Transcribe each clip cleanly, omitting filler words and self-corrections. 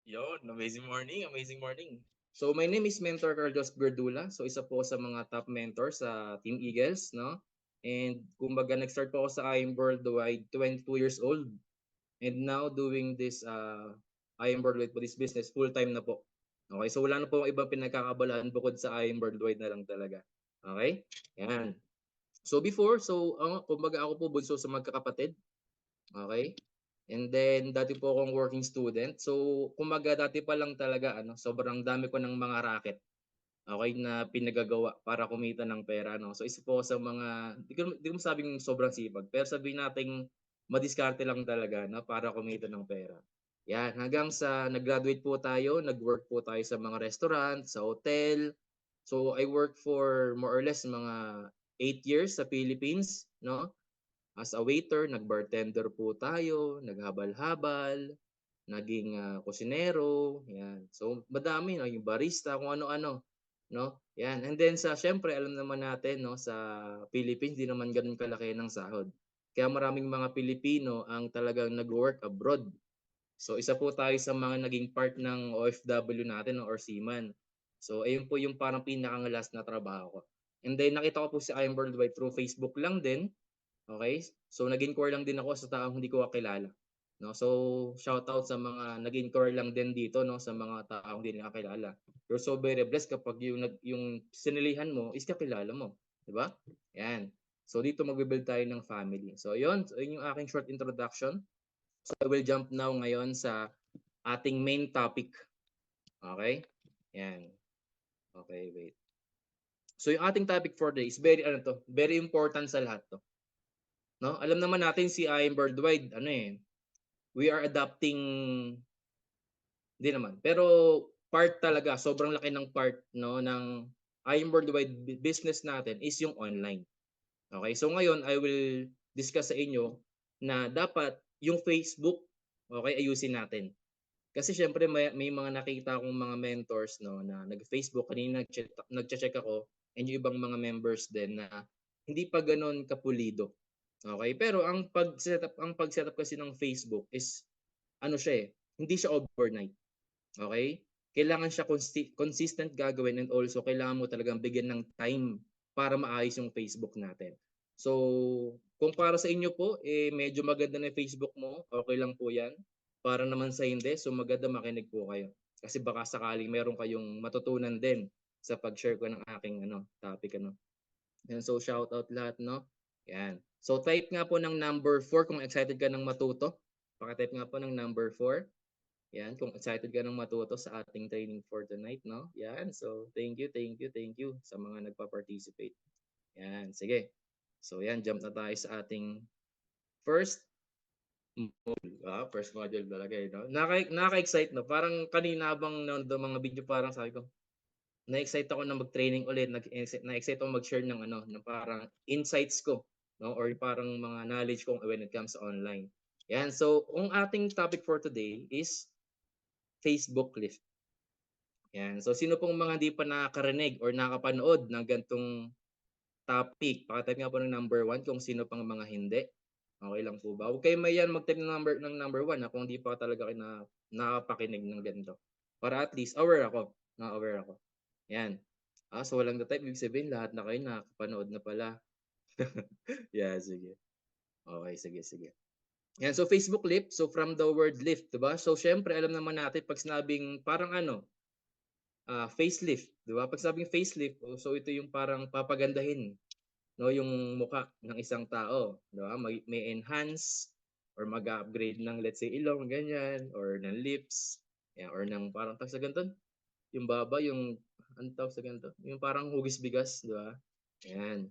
Yon, amazing morning, amazing morning. So my name is Mentor Carlos Berdula. So isa po sa mga top mentor sa Team Eagles, no? And kumbaga nag-start po ako sa IM Worldwide 22 years old. And now doing this IM Worldwide po this business full-time na po. Okay, so wala na po ibang pinagkakabalaan bukod sa IM Worldwide na lang talaga. Okay? Yan. So before, kumbaga ako po bunso sa magkakapatid. Okay? And then dati po akong working student. So kumbaga dati pa lang talaga sobrang dami ko ng mga racket. Okay, na pinagagawa para kumita ng pera, no. So isa po ako sa mga di ko masabing sobrang sipag, pero sabihin nating madiskarte lang talaga na para kumita ng pera. Yan, hanggang sa nag-graduate po tayo, nag-work po tayo sa mga restaurant, sa hotel. So I work for more or less mga 8 years sa Philippines, no. As a waiter, nag-bartender po tayo, naghabal-habal, naging kusinero, yan. So madami, no, yung barista, kung ano-ano, no? Yan. And then sa syempre alam naman natin, no, sa Philippines di naman ganoon kalaki ng sahod. Kaya maraming mga Pilipino ang talagang nag-work abroad. So isa po tayo sa mga naging part ng OFW natin, no, or seaman. So ayun po yung parang pinaka-last na trabaho ko. And then nakita ko po si I Am Worldwide through Facebook lang din. Okay? So nag-inquire lang din ako sa taong hindi ko kakilala. No? So shoutout sa mga nag-inquire lang din dito, no, sa mga taong hindi nakakilala. You're so very blessed kapag yung sinilihan mo is kakilala mo, 'di ba? Yan. So dito magbe-build tayo ng family. So 'yun, yung aking short introduction. So I will jump now ngayon sa ating main topic. Okay? Yan. Okay, wait. So yung ating topic for today is very important sa lahat 'to. No? Alam naman natin si I Am Worldwide, we are adapting, hindi naman. Pero part talaga, sobrang laki ng part, no, ng I Am Worldwide business natin is yung online. Okay? So ngayon, I will discuss sa inyo na dapat yung Facebook, okay, ayusin natin. Kasi syempre may mga nakita akong mga mentors, no, na nag-Facebook kanina, nagche-check ako, and yung ibang mga members din na hindi pa ganoon kapulido. Okay? Pero ang pag-setup kasi ng Facebook is siya hindi siya overnight. Okay? Kailangan siya consistent gagawin, and also kailangan mo talagang bigyan ng time para maayos yung Facebook natin. So, kung para sa inyo po, medyo maganda na yung Facebook mo, okay lang po yan. Para naman sa hindi, so maganda makinig po kayo. Kasi baka sakaling meron kayong matutunan din sa pag-share ko ng aking topic. Yan, so shout out lahat, no? Yan. So type nga po ng number 4 kung excited ka ng matuto. Paki-type nga po ng number 4. Yan, kung excited ka ng matuto sa ating training for tonight, no? Yan, so thank you, thank you, thank you sa mga nagpa-participate. Yan, sige. So yan, jump na tayo sa ating first module. First module talaga no? Nakaka-excite, no? Parang kanina habang nanonood mga video, parang sabi ko, na-excite ako na mag-training ulit, na-excite ako mag-share ng ng parang insights ko, no? Or parang mga knowledge ko when it comes to online. Yan, so ang ating topic for today is Facebook lift. Yan. So sino pong mga hindi pa nakakarinig or nakapanood ng gantong topic, paki-type nga po ng number 1 kung sino pang mga hindi. Okay lang po ba? Huwag kayong mahiyan mag-type ng number 1 kung hindi pa talaga kayo nakapakinig ng ganito. Para at least aware ako, na-aware ako. Yan. So walang na-type, ibig sabihin lahat na kayo nakapanood na pala. Yeah, sige. Okay, sige, sige. Yan, so Facebook lift, so from the word lift, 'di ba? So syempre alam naman natin pag sinabing parang facelift, 'di ba? Pag sabing facelift, so ito yung parang papagandahin, no, yung mukha ng isang tao, 'di ba? May enhance or mag-upgrade ng let's say ilong ganyan or ng lips, yan, or ng parang tawag sa ganito, yung baba, yung ano tawag sa ganito, yung parang hugis bigas, 'di ba? Yan.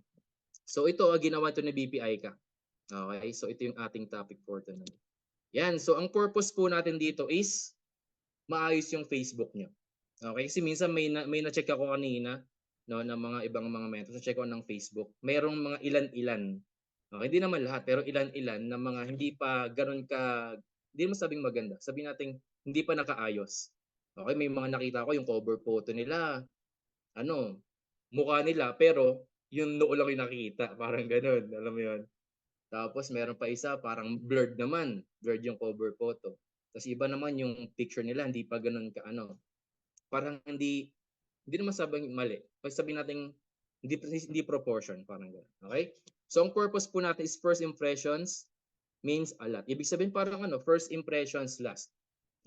So ito ginawa to ni BPI ka. Okay? So ito yung ating topic for tonight. Yan, so ang purpose po natin dito is maayos yung Facebook niyo. Okay? Kasi minsan may na-check ako kanina, no, ng mga ibang mga mentors, na-check ko ng Facebook. Merong mga ilan-ilan. Okay, hindi naman lahat, pero ilan-ilan na mga hindi pa ganoon ka, hindi mo sabing maganda. Sabihin natin hindi pa nakaayos. Okay, may mga nakita ko yung cover photo nila, mukha nila pero yung noo lang yung nakikita, parang ganoon, alam mo 'yon. Tapos meron pa isa parang blurred naman, blurred yung cover photo. Tas iba naman yung picture nila hindi pa gano'n ka-ano, parang hindi naman sabing mali, basta sabihin nating hindi proportion, parang gano'n, okey? So ang purpose po natin is first impressions means a lot. Ibig sabihin parang ano, first impressions last,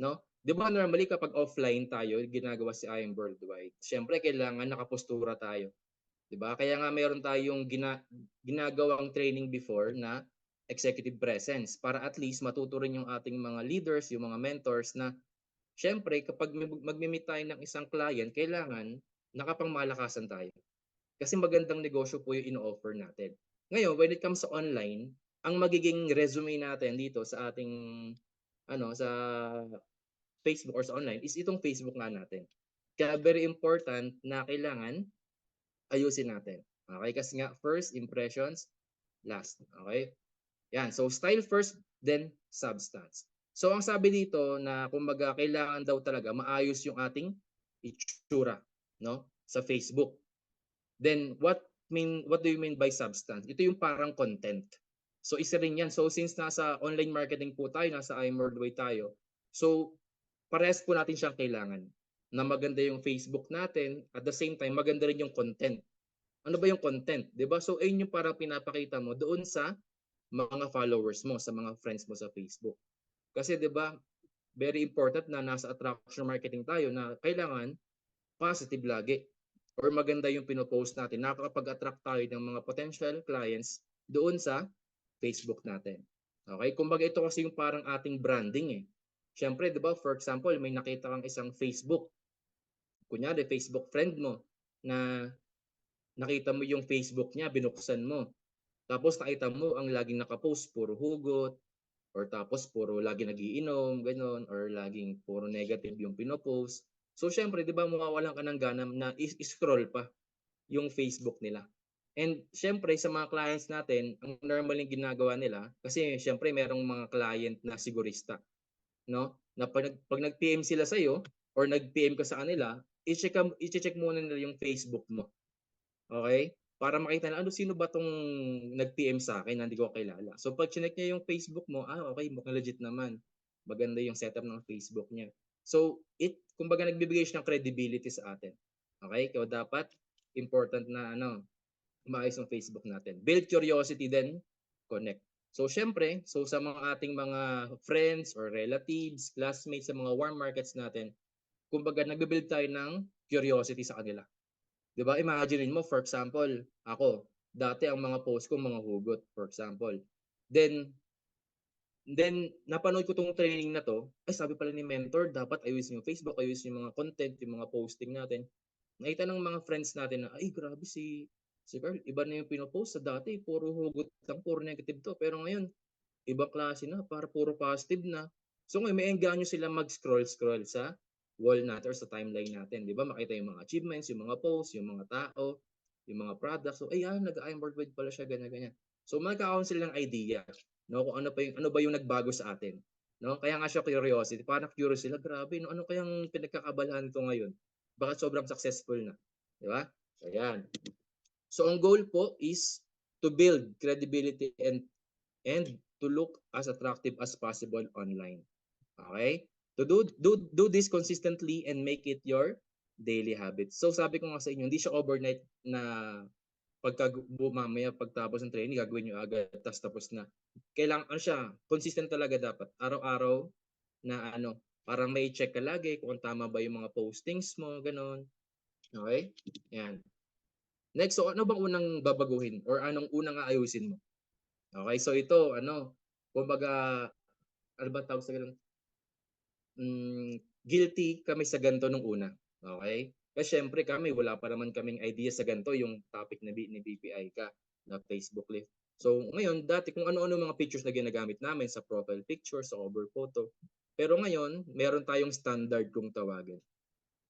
'no? 'Di ba normally kapag offline tayo, ginagawa si I Am Worldwide, siyempre kailangan nakapostura tayo, 'di ba? Kaya nga meron tayong ginagawang training before na executive presence para at least matuto rin yung ating mga leaders, yung mga mentors na siyempre kapag magme-meet tayo ng isang client, kailangan nakapangmalakasan tayo. Kasi magandang negosyo po yung ino-offer natin. Ngayon, when it comes sa online, ang magiging resume natin dito sa ating ano, sa Facebook or sa online is itong Facebook nga natin. Kaya very important na kailangan ayusin natin. Okay? Kasi nga first impressions last. Okay? Yan. So style first, then substance. So ang sabi dito na kumbaga kailangan daw talaga maayos yung ating itsura, no? Sa Facebook. Then what do you mean by substance? Ito yung parang content. So isa rin yan. So since nasa online marketing po tayo, nasa iMorldway tayo, so parehas po natin siyang kailangan na maganda yung Facebook natin, at the same time maganda rin yung content. Ano ba yung content, 'di ba? So ayun yung parang pinapakita mo doon sa mga followers mo, sa mga friends mo sa Facebook. Kasi 'di ba, very important na nasa attraction marketing tayo na kailangan positive lagi or maganda yung pino-post natin. Nakakapag-attract tayo ng mga potential clients doon sa Facebook natin. Okay? Kumbaga ito kasi yung parang ating branding eh. Siyempre, 'di ba, for example, may nakita kang isang Facebook, kunyari Facebook friend mo na nakita mo yung Facebook niya, binuksan mo. Tapos nakita mo ang laging nakapost puro hugot, or tapos puro lagi nagiinom, gano'n, or laging puro negative yung pino-post. So siyempre 'di ba mawawalan ka ng gana na scroll pa yung Facebook nila. And siyempre sa mga clients natin, ang normally ginagawa nila, kasi siyempre merong mga client na sigurista, 'no? Na pag nag-PM sila sa iyo or nag-PM ka sa kanila, i-check muna nila yung Facebook mo. Okay? Para makita na, ano, sino ba 'tong nag-PM sa'kin na hindi ko kilala. So 'pag chineck niya yung Facebook mo, okey, mukhang legit naman. Maganda yung setup ng Facebook niya. So kumbaga nagbibigay siya ng credibility sa atin. Okay? Kaya dapat important na ano, maayos yung Facebook natin. Build curiosity then connect. So siyempre, sa mga ating mga friends or relatives, classmates sa mga warm markets natin, kumbaga nagbi-build tayo ng curiosity sa kanila. 'Di ba, imaginin mo for example, ako, dati ang mga post ko mga hugot for example. Then then napanood ko 'tong training na 'to, ay sabi pala ni mentor dapat ayusin yung Facebook, ayusin yung mga content, yung mga posting natin. Nakita ng mga friends natin na, ay grabe si Carl, iba na yung pino-post, sa dati puro hugot lang, puro negative 'to, pero ngayon ibang klase na, para puro positive na. So ngayon maeengganyo sila mag-scroll-scroll sa wall natin or sa timeline natin, 'di ba? Makita yung mga achievements, yung mga posts, yung mga tao, yung mga products. So ayan, nag-I am worldwide pala siya, ganyan ganyan. So magkakaroon sila ng idea, no, kung ano ba yung nagbago sa atin, no? Kaya nga siya curiosity, parang curious sila, grabe, no, ano kayang pinagkakabalahan nito ngayon? Bakit sobrang successful na, 'di ba? So ayan. So ang goal po is to build credibility and to look as attractive as possible online. Okay? To do this consistently and make it your daily habit. So sabi ko nga sa inyo, hindi siya overnight na mamaya pagtapos ng training gagawin niyo agad tapos na. Kailangan ano siya, consistent talaga dapat. Araw-araw na ano, parang may check ka lagi kung tama ba yung mga postings mo, gano'n. Okay? Yan. Next, so ano bang unang babaguhin or anong unang aayusin mo? Okay, so ito ano, kumbaga ano ba tawag sa gano'n? Guilty kami sa ganito nung una, okay? Kasi siyempre kami wala pa naman kaming idea sa ganito yung topic na ni BPI ka na Facebook Live. So ngayon dati kung ano-ano mga pictures na ginagamit namin sa profile picture, sa cover photo. Pero ngayon meron tayong standard kung tawagin.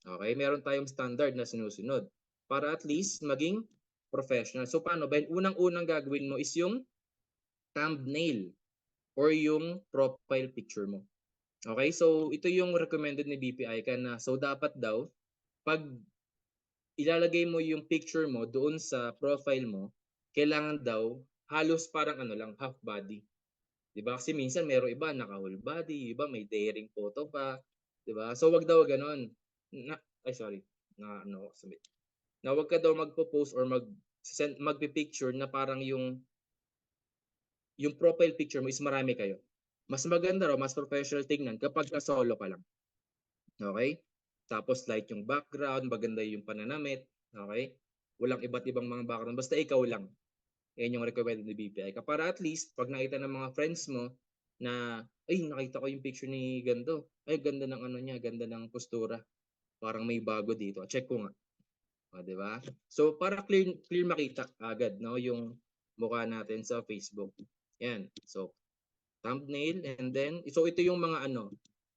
Okay? Meron tayong standard na sinusunod para at least maging professional. So paano ba? Unang-unang gagawin mo is yung thumbnail or yung profile picture mo. Okay, so ito yung recommended ni BPI ka na so dapat daw 'pag ilalagay mo yung picture mo doon sa profile mo, kailangan daw halos parang ano lang, half body. 'Di ba? Kasi minsan merong iba naka-whole body, iba may daring photo pa, 'di ba? So wag daw gano'n. Na ay sorry, na ano ako sabi na wag ka daw magpo-post or magpi-picture na parang yung profile picture mo is marami kayo. Mas maganda raw, mas professional tingnan kapagka solo ka lang, okey? Tapos light yung background, maganda yung pananamit, okey? Walang iba't ibang mga background, basta ikaw lang. Yan yung recommended ni BPI para at least 'pag nakita ng mga friends mo na, "Ay nakita ko yung picture ni gan'to, ay ganda ng ano niya, ganda ng postura, parang may bago dito, check ko nga." Oh, 'di ba? So para clear clear makita agad 'no yung mukha natin sa Facebook. Yan. So thumbnail and then so ito yung mga ano,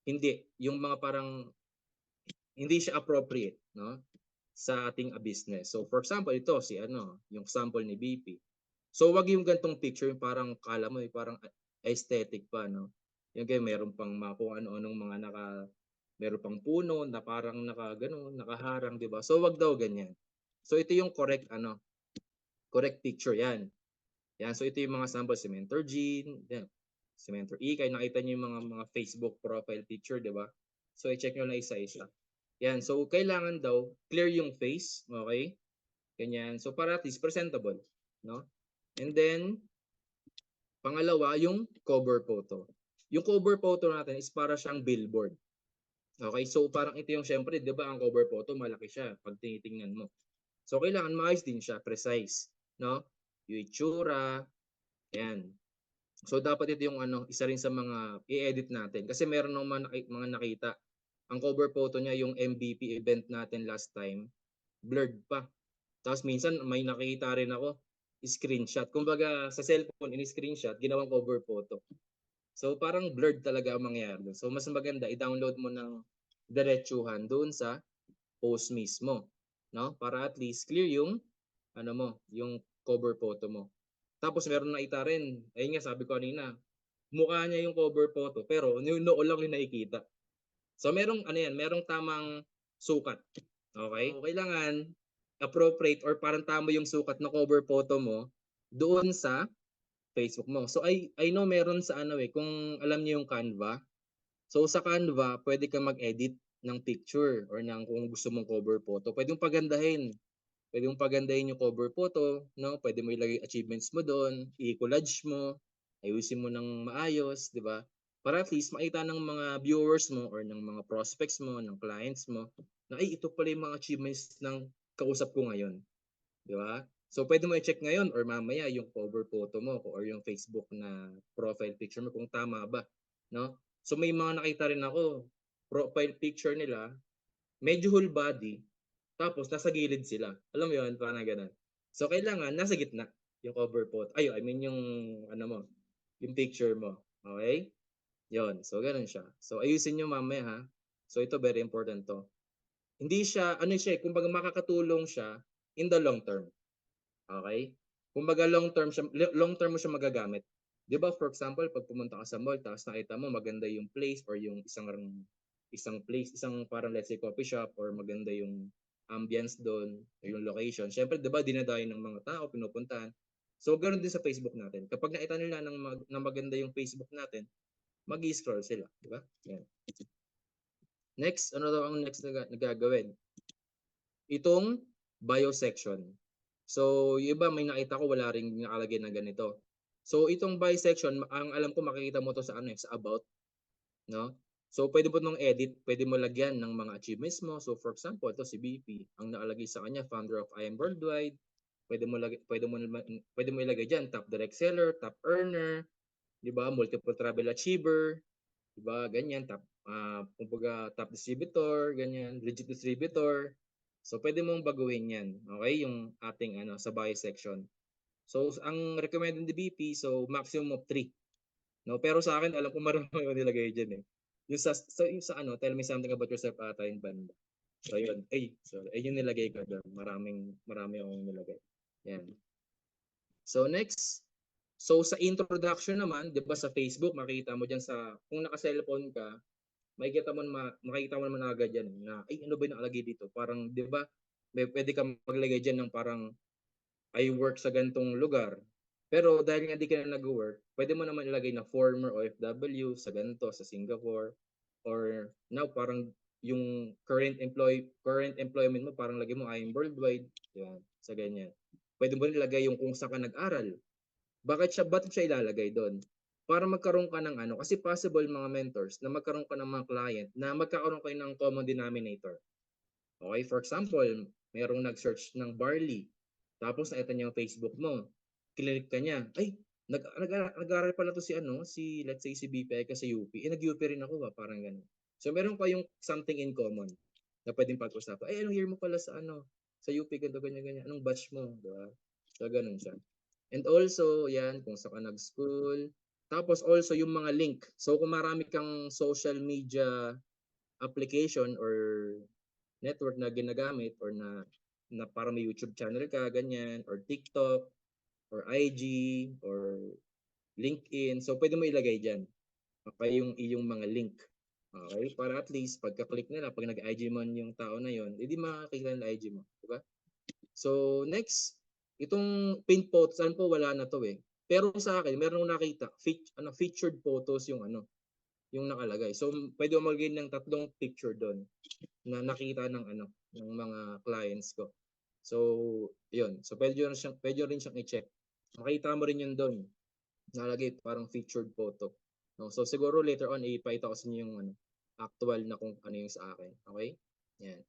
hindi, yung mga parang hindi siya appropriate 'no, sa ating business. So for example, ito si ano, yung sample ni BP. So wag yung gan'tong picture yung parang akala mo, parang aesthetic pa 'no, yung ganyan meron pang mga kung ano-anong mga meron pang puno na parang nakagano'n, nakaharang 'di ba? So wag daw ganyan. So ito yung correct picture 'yan. 'Yan, so ito yung mga sample si Mentor Jean, 'yan, si Mentor Ikay, nakita niyo yung mga Facebook profile picture 'di ba? So i-check niyo na isa-isa. 'Yan, so kailangan daw clear yung face, okey? Ganyan. So para at least presentable 'no? And then pangalawa, yung cover photo. Yung cover photo natin is para siyang billboard. Okay, so parang ito yung siyempre 'di ba ang cover photo malaki siya 'pag tinitingnan mo. So kailangan maayos din siya, precise, 'no? Yung itsura, ayan. So dapat ito yung ano, isa rin sa mga i-edit natin kasi meron naman mga nakita, ang cover photo niya yung MVP event natin last time, blurred pa. Tapos minsan may nakita rin ako, screenshot. Kumbaga sa cellphone ini-screenshot, ginawang cover photo. So parang blurred talaga ang mangyayari dun. So mas maganda i-download mo ng diretsuhan doon sa post mismo, 'no? Para at least clear yung ano mo, yung cover photo mo. Tapos meron nakita rin, ayun nga sabi ko kanina, mukha niya yung cover photo pero yung noo lang yung nakikita. So merong ano yan, merong tamang sukat, okey? So kailangan appropriate or parang tama yung sukat ng cover photo mo doon sa Facebook mo. So I know meron sa ano, kung alam niyo yung Canva, so sa Canva puwede kang mag-edit ng picture or ng kung gusto mong cover photo, puwede mong pagandahin. Puwede mong pagandahin yung cover photo 'no, puwede mo ilagay achievements mo dun, i-collage mo, ayusin mo ng maayos, 'di ba? Para at least makita ng mga viewers mo or ng mga prospects mo, ng clients mo na, "Ay ito pala yung mga achievements ng kausap ko ngayon." 'Di ba? So puwede mo i-check ngayon or mamaya yung cover photo mo or yung Facebook na profile picture mo kung tama ba, 'no? So may mga nakita rin ako, profile picture nila medyo whole body, tapos nasa gilid sila. Alam mo 'yun, parang gano'n. So kailangan nasa gitna yung cover photo ay, I mean yung ano mo, yung picture mo, okey? 'Yun, so gano'n siya. So ayusin niyo mamaya, ha. So ito very important 'to. Hindi siya ano siya, kumbaga makakatulong siya in the long term. Okey? Kumbaga long term mo siya magagamit. 'Di ba for example 'pag pumunta ka sa mall tapos nakita mo maganda yung place or yung isang place, isang parang let's say coffee shop or maganda yung ambience dun o yung location, siyempre 'di ba dinadayo ng mga tao, pinupuntahan. So gano'n din sa Facebook natin, kapag nakita nila ng maganda yung Facebook natin, mag-i-scroll sila, 'di ba? Yan. Next, ano daw ang next na gagawin? Itong bio section. So, yung iba may nakita ko wala ring nakalagay na ganito. So, itong bio section ang alam ko makikita mo 'to sa ano, sa about, 'no? So, puwede mo 'tong edit, puwede mo lagyan ng mga achievements mo. So, for example, 'to si BP, ang nakalagay sa kanya founder of IM Worldwide, puwede mo ilagay diyan top direct seller, top earner, 'di ba, multiple travel achiever, 'di ba, ganyan, kumbaga top distributor, ganyan, legit distributor. So puwede mong baguhin 'yan, okey, yung ating ano, sa bio section. So ang recommended ni BP, so maximum of 3 'no, pero sa akin alam ko marami akong nilagay diyan, eh. Yung sa ano, tell me something about yourself ata yung banda. So yun, ay sorry, ayun yung nilagay ko dun, marami akong nilagay, 'yan. So next, so sa introduction naman 'di ba sa Facebook makikita mo diyan kung naka-cellphone ka, makikita mo naman agad yan na, ay ano ba yung nakalagay dito? Parang 'di ba, puwede kang maglagay diyan ng parang, "I work sa gan'tong lugar." Pero dahil nga di ka na nag-work, pwede mo naman ilagay na former OFW sa ganito, sa Singapore, or now parang yung current employment mo parang lagay mo I'm worldwide, di ba? Sa ganyan. Pwede mo rin ilagay yung kung saan ka nag-aral. Bakit siya ilalagay doon? Para magkaroon ka ng ano, kasi possible mga mentors na magkaroon ka ng mga client na magkakaroon kayo ng common denominator. Okay, for example, merong nag-search ng barley. Tapos nakita niya yung Facebook mo. Klinik ka niya. Ay, nag-aaral pala to si ano, si let's say si BPI ka sa UP. Nag-UP rin ako ba, parang ganun. So meron kayong something in common na pwedeng pag-usapan. Ay, anong year mo pala sa ano, sa UP, ganito, ganyan, ganyan. Anong batch mo, di ba? So ganun siya. And also, yan, kung saan ka nag-school. Tapos also yung mga link. So kung marami kang social media application or network na ginagamit or na para may YouTube channel ka, ganyan, or TikTok, or IG, or LinkedIn. So, pwede mo ilagay dyan. Okay, yung iyong mga link. Okay, para at least pagka-click nila, pag nag-IG man yung tao na yon, hindi makakita ng IG mo. Diba? So, next, itong pin photos, alam ko wala na to eh. Pero sa akin, meron akong nakita, featured photos yung nakalagay. So, pwede mo magiging ng 3 picture doon na nakita ng ano ng mga clients ko. So, 'yun. So pwede rin siyang i-check. Makita mo rin 'yun doon. Nalagay parang featured photo. No? So siguro later on ipakita ko sa inyo yung ano, actual na kung ano yung sa akin. Okay? Yan.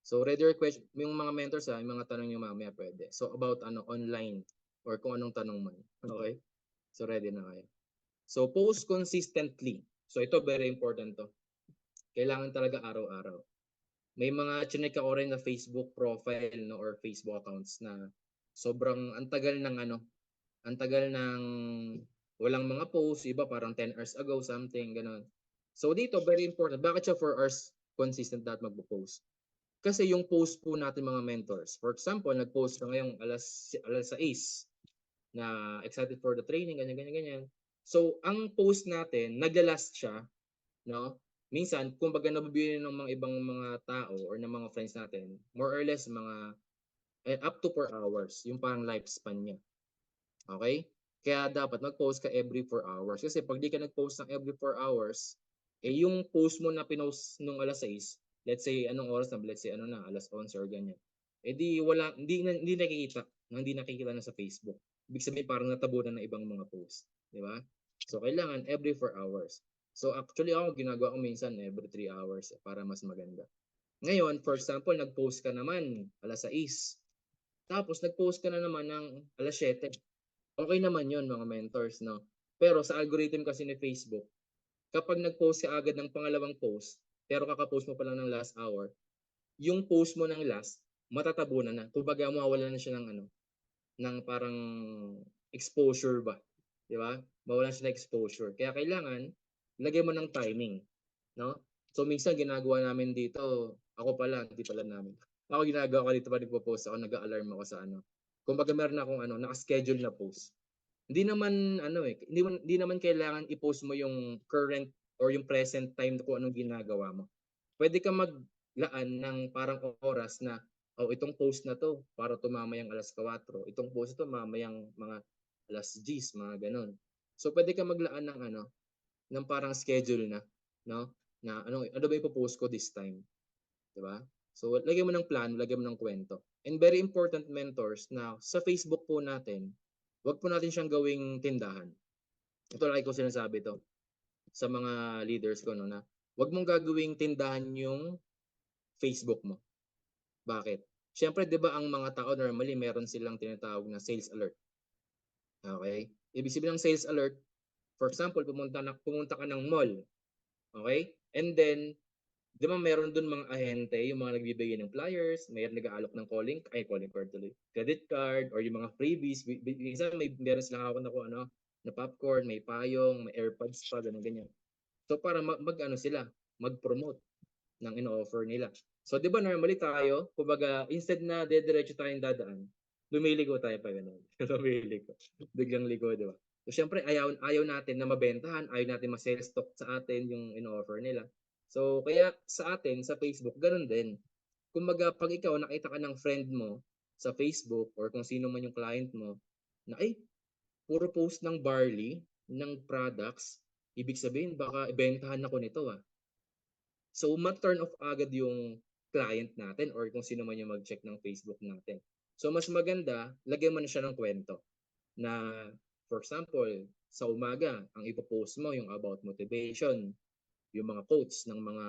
So ready your question, yung mga mentors yung mga tanong niyo mamaya pwede. So about ano online or kung anong tanong man. Okay? So ready na kayo. So post consistently. So ito very important to. Kailangan talaga araw-araw. May mga chinek ako rin na Facebook profile no or Facebook accounts na sobrang antagal ng ano, antagal ng walang mga posts, iba parang 10 hours ago something ganun. So dito very important, bakit siya 4 hours consistent dapat magpo-post? Kasi yung post po natin mga mentors, for example, nag-post ka ngayong alas 6 na excited for the training, ganyan, ganyan, ganyan. So, ang post natin, nagla-last siya, no? Minsan, kumbaga nabibili ng mga ibang mga tao or ng mga friends natin, more or less mga up to 4 hours, yung parang lifespan niya. Okay? Kaya dapat mag-post ka every 4 hours. Kasi pag di ka nag-post ng every 4 hours, eh yung post mo na pinost nung alas 6, let's say anong oras na, let's say ano na, alas 11 or ganyan. Eh di wala, hindi nakikita, hindi nakikita na sa Facebook. Ibig sabihin parang natabunan ng ibang mga post. Di ba? So kailangan every 4 hours. So actually ako ginagawa ko minsan every 3 hours para mas maganda. Ngayon, for example, nag-post ka naman alas 6. Tapos nag-post ka na naman ng alas 7. Okay naman yon mga mentors, no? Pero sa algorithm kasi ni Facebook, kapag nag-post ka agad ng pangalawang post, pero kaka-post mo pa lang ng last hour, yung post mo ng last, matatabunan na. Kumbaga, mawawala na siya ng ano, ng parang exposure ba? Di ba? Mawalan siya ng exposure. Kaya kailangan, lagay mo ng timing, no? So minsan ginagawa namin dito, ako pala, hindi pala namin. Ako ginagawa ko dito pa nagpo-post ako, nag-a-alarm ako sa ano. Kumbaga meron akong ano, naka-schedule na post. Hindi naman ano eh, hindi naman kailangan i-post mo yung current or yung present time kung anong ginagawa mo. Pwede ka maglaan ng parang oras na oh, itong post na to para to mamayang alas 4, itong post to mamayang mga alas 10, mga ganun. So pwede ka maglaan ng ano, ng parang schedule na, no? Na ano ba ipo-post ko this time, 'di ba? So lagyan mo ng plan, lagyan mo ng kwento. And very important mentors na sa Facebook po natin, wag po natin siyang gawing tindahan. Ito lagi ko sinasabi to sa mga leaders ko no na wag mong gagawing tindahan yung Facebook mo. Bakit? Siyempre 'di ba ang mga tao normally meron silang tinatawag na sales alert. Okay? Ibig sabihin ng sales alert, for example, pumunta ka ng mall. Okay? And then 'di ba meron doon mga ahente, yung mga nagbibigay ng flyers, may nag-aalok ng calling card tuloy, credit card or yung mga freebies. Minsan meron silang hawak na kung ano, na popcorn, may payong, may AirPods pa, ganun ganyan. So para mag-ano sila, mag-promote ng ino-offer nila. So 'di ba normally tayo, kumbaga instead na dediretso tayong dadaan, lumiligo tayo pa ganun. Lumiligo. Biglang ligo, 'di ba? So syempre ayaw natin na mabentahan, ayaw natin ma-sales stock sa atin yung ino-offer nila. So kaya sa atin sa Facebook ganun din. Kumbaga pag ikaw nakita ka ng friend mo sa Facebook or kung sino man yung client mo na ay puro post ng barley, ng products, ibig sabihin baka ibentahan ako nito, ah. So, ma-turn off agad yung client natin or kung sino man yung mag-check ng Facebook natin. So, mas maganda, lagyan mo na siya ng kwento na, for example, sa umaga, ang ipopost mo yung about motivation, yung mga quotes ng mga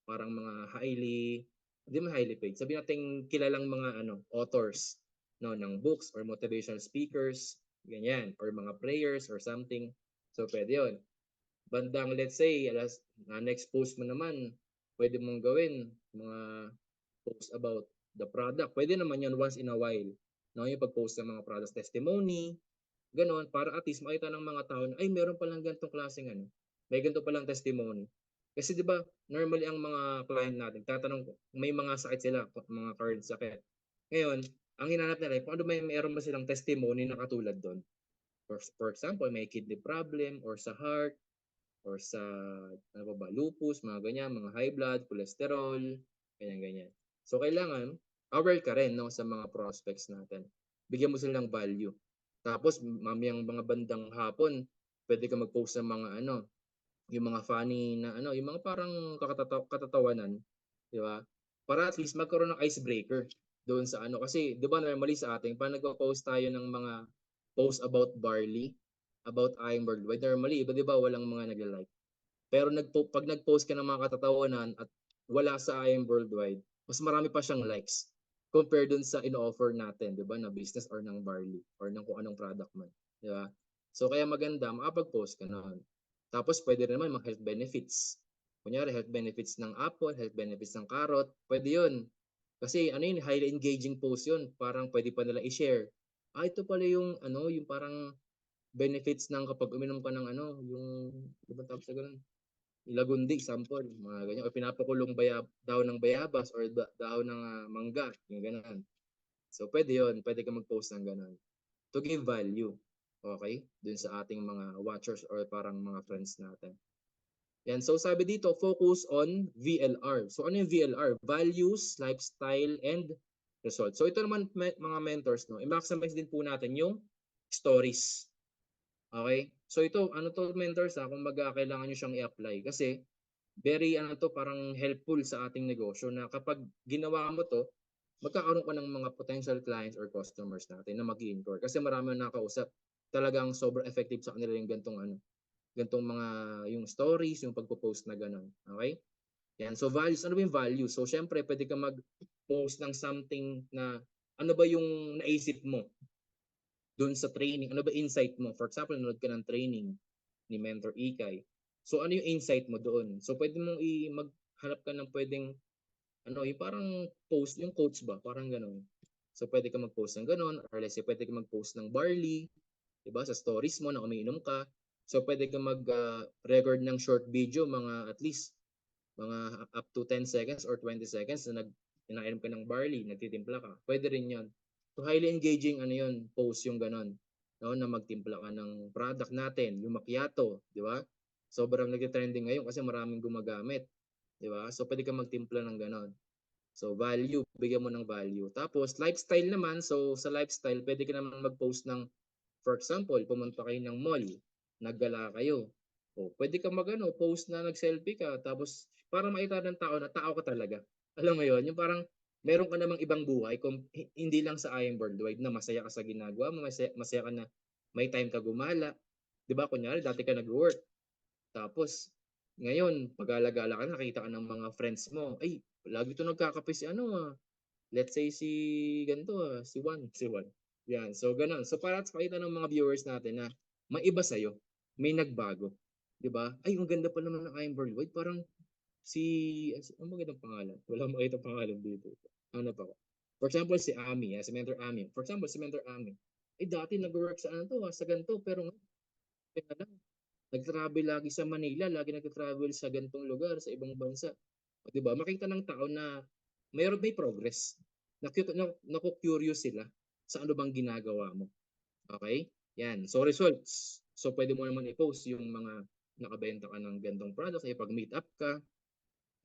parang mga highly, hindi man highly paid, sabihin natin kilalang mga authors no ng books or motivational speakers, ganyan, or mga prayers or something. So pwede 'yon. Bandang let's say next post mo naman, pwede mong gawin mga post about the product. Pwede naman 'yon once in a while. No, yung pag-post ng mga product testimony, gano'n, para at least makita ng mga tao na, ay meron palang ganitong klaseng may ganito palang testimony. Kasi 'di ba, normally ang mga client natin tatanong may mga sakit sila, mga current sakit. Ngayon, ang hinanap nila kung ano meron ba silang testimony na katulad do'n. For example, may kidney problem or sa heart or sa ano pa ba, lupus, mga ganyan, mga high blood, cholesterol, ganyan ganyan. So kailangan aware ka rin no sa mga prospects natin. Bigyan mo sila ng value. Tapos mamayang mga bandang hapon, pwede ka mag-post ng mga yung mga funny na yung mga parang katatawanan, 'di ba? Para at least magkaroon ng icebreaker doon sa kasi 'di ba normally sa atin pag nagpo-post tayo ng mga post about barley, about iron worldwide, normally iba 'di ba walang mga nagla-like. Pero pag nag-post ka ng mga katatawanan at wala sa IM Worldwide, mas marami pa siyang likes compare dun sa in-offer natin, 'di ba, na business or ng barley or ng kung anong product man, 'di ba? So kaya maganda makapag-post ka noon. Tapos pwede rin naman mga health benefits. Kunyari health benefits ng apple, health benefits ng carrot, pwede 'yun. Kasi yun, highly engaging post 'yun. Parang pwede pa nila i-share. Ito pala yung yung parang benefits ng kapag uminom ka ng yung, di ba tawag sa ganun? Lagundi, sample, mga ganyan. O pinapakulong dahon ng bayabas or dahon ng mangga, yung ganun. So, pwede yun. Pwede ka mag-post ng ganun. To give value. Okay? Dun sa ating mga watchers or parang mga friends natin. Yan. So, sabi dito, focus on VLR. So, ano yung VLR? Values, lifestyle, and results. So, ito naman mga mentors, no? I-maximize din po natin yung stories. Okay? So, ito, to mentors kumbaga kailangan nyo siyang i-apply. Kasi, very parang helpful sa ating negosyo na kapag ginawa mo to, magkakaroon ka ng mga potential clients or customers natin na mag-i-inquire kasi marami na nakausap. Talagang sobrang effective sa kanila yung gantong mga yung stories, yung pagpo-post na ganun. Okay? Yan. So values, ano ba yung values? So syempre, pwede ka mag-post ng something na ano ba yung naisip mo doon sa training? Ano ba insight mo? For example, nanood ka ng training ni Mentor Ikay. So ano yung insight mo doon? So pwede mong maghanap ka ng pwedeng yung parang post, yung quotes ba, parang gano'n. So pwede ka mag-post ng gano'n or let's say pwede ka mag-post ng barley, 'di ba? Sa stories mo na umiinom ka. So pwede ka mag-record ng short video, mga at least mga up to 10 seconds or 20 seconds na inainom ka ng barley, nagtitimpla ka. Pwede rin 'yon. So highly engaging 'yon, post yung gano'n. No, na magtimpla ka ng product natin, yung macchiato, 'di ba? Sobrang nagte-trending ngayon kasi maraming gumagamit, 'di ba? So pwede kang magtimpla ng gano'n. So value, bigyan mo ng value. Tapos lifestyle naman, so sa lifestyle pwede ka naman mag-post ng, for example, pumunta kayo ng mall, naggala kayo. O pwede ka post na nag-selfie ka tapos para makita ng tao na tao ka talaga. Alam mo 'yon, yung parang meron ka namang ibang buhay kung hindi lang sa I Am Worldwide na masaya ka sa ginagawa mo, masaya ka na may time ka gumala. 'Di ba kunyari dati ka nag-work, tapos ngayon pag-gala-gala ka nakita ka ng mga friends mo, ay lagi 'to nagkakape si let's say si ganito si Juan. Yan, so gano'n. So para sa pakita ng mga viewers natin na may iba sa'yo, may nagbago, 'di ba? Ay ang ganda pa naman ng I Am Worldwide, parang ano ba gandang pangalan? Wala akong makitang pangalan dito. Hanap ako. For example, si Ami, si Mentor Ami. For example, si Mentor Ami. Eh dati nag-work sa sa ganito, pero teka lang, nag-travel lagi sa Manila, lagi nag-travel sa ganitong lugar, sa ibang bansa. O, 'di ba? Makita ng tao na may progress. Naku-curious sila sa ano bang ginagawa mo. Okay? Yan. So results. So pwede mo naman i-post yung mga nakabenta ka ng gantong products. Pag meet up ka,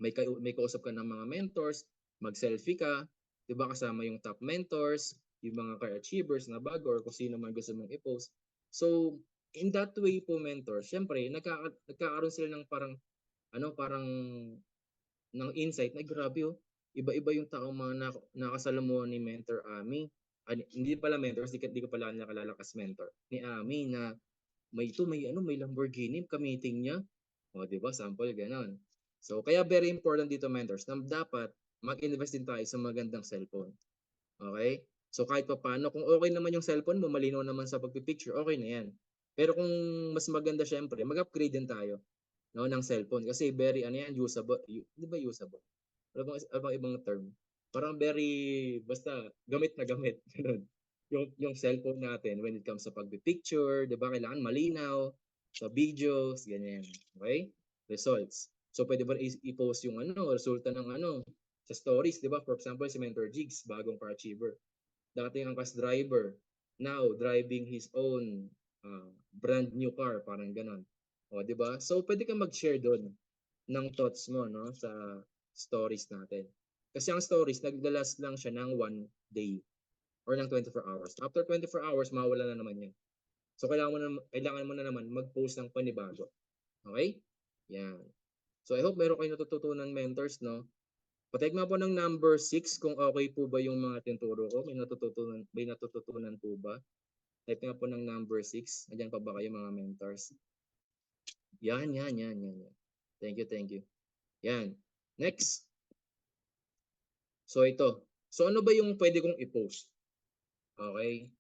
may kausap ka ng mga mentors, mag-selfie ka, 'di ba kasama yung top mentors, yung mga car achievers na bago or kung sino man gusto mong i-post. So, in that way po mentor, syempre nagkakaroon sila ng parang parang ng insight na grabe iba-iba yung taong mga nakasalamuhan ni Mentor Ami. Hindi pala mentors, di ko pala nakalala as mentor. Ni Ami na may Lamborghini ka-meeting niya. O, di ba? Sample ganon. So, kaya very important dito mentors na dapat mag-invest din tayo sa magandang cellphone. Okay? So, kahit pa paano, kung okay naman yung cellphone mo, malinaw naman sa pagpipicture, okay na yan. Pero kung mas maganda syempre, mag-upgrade din tayo ng cellphone kasi very usable, di ba usable? Ano bang ibang term? Parang very basta gamit na gamit ganun. Yung cellphone natin when it comes sa pagpi-picture, di ba? Kailangan malinaw sa videos, ganyan. Okay? Results. So pwede ba i-post yung resulta ng sa stories, di ba? For example, si Mentor Jigs, bagong car achiever. Dati ang cast driver, now driving his own brand new car, parang ganon. O, di ba? So pwede kang mag-share doon ng thoughts mo sa stories natin. Kasi ang stories, naglalas lang siya ng 1 day or ng 24 hours. After 24 hours, mawala na naman yan. So, kailangan mo na naman mag-post ng panibago. Okay? Yan. So, I hope meron kayo natututunan mentors, no? Patigma po ng number 6 kung okay po ba yung mga tinuturo ko. May natututunan po ba? Type nga po ng number 6. Andiyan pa ba kayo mga mentors? Yan. Thank you. Yan. Next. So ito. So ano ba yung pwede kong i-post? Okay.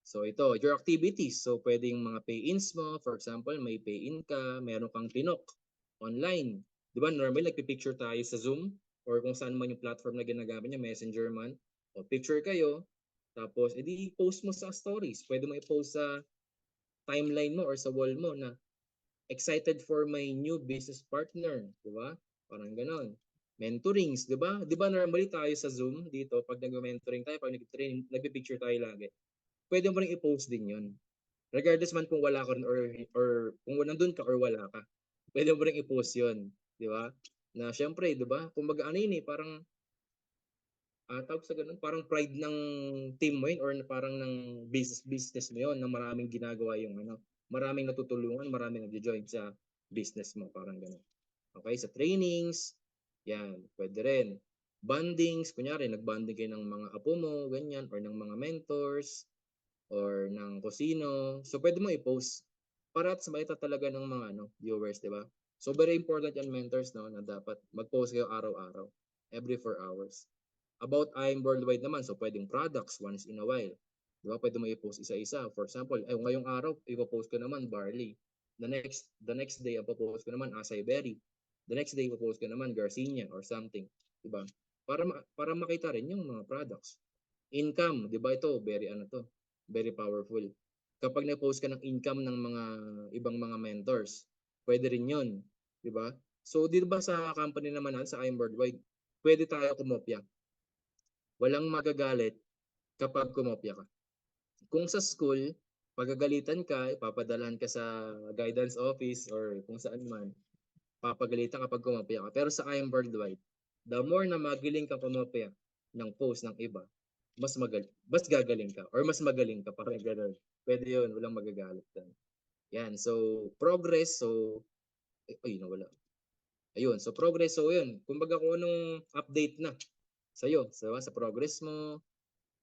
So ito, your activities. So pwedeng mga pay-ins mo. For example, may pay-in ka, meron kang tinok online. Di ba, normally nagpipicture tayo sa Zoom or kung saan man yung platform na ginagamit niya, Messenger man. O picture kayo, tapos edi post mo sa stories. Pwede mo i-post sa timeline mo or sa wall mo na excited for my new business partner. Di ba? Parang ganon. Mentorings, di ba? Di ba normally tayo sa Zoom dito, pag nag-mentoring tayo, pag nag-training, nagpi-picture tayo lagi. Pwede mo rin i-post din yun. Regardless man kung wala ka rin or kung nandun ka or wala ka. Pwede mo rin i-post yun. Di ba? Na syempre, di ba? Kung mag-ano yun parang tawag sa ganun, parang pride ng team mo yun or parang ng business mo yun na maraming ginagawa yung maraming natutulungan, maraming nag-join sa business mo, parang ganun. Okay, sa trainings, yan, pwede rin. Bondings, kunyari, nag-bonding kayo ng mga apo mo, ganyan, or ng mga mentors, or ng kusino. So, pwede mo i-post para sa makita talaga ng mga viewers, di ba? So, very important yan, mentors, no, na dapat mag-post kayo araw-araw, every 4 hours. About I'm worldwide naman, so pwedeng products once in a while. Di ba? Pwede mo i-post isa-isa. For example, ngayong araw, ipo-post ko naman barley. The next day, ipo-post ko naman acai berry. The next day, ipo-post ko naman Garcinia or something. Di ba? Para makita rin yung mga products. Income, di ba ito? Very powerful. Kapag na-post ka ng income ng mga ibang mga mentors, pwede rin yun. Di ba? So, di ba sa company naman sa I'm Worldwide, pwede tayo kumopya. Walang magagalit kapag kumopya ka. Kung sa school, pagagalitan ka, ipapadalhan ka sa guidance office or kung saan man, papagalitan kapag kumopya ka. Pero sa I'm Worldwide, the more na magaling ka kumopya ng post ng iba, mas gagaling ka or mas magaling ka, parang gano'n. Pwede yun, walang magagalit doon. Yan, so progress, so nawala. Ayun, so progress, so yun. Kumbaga kung anong update na sa'yo, sa progress mo,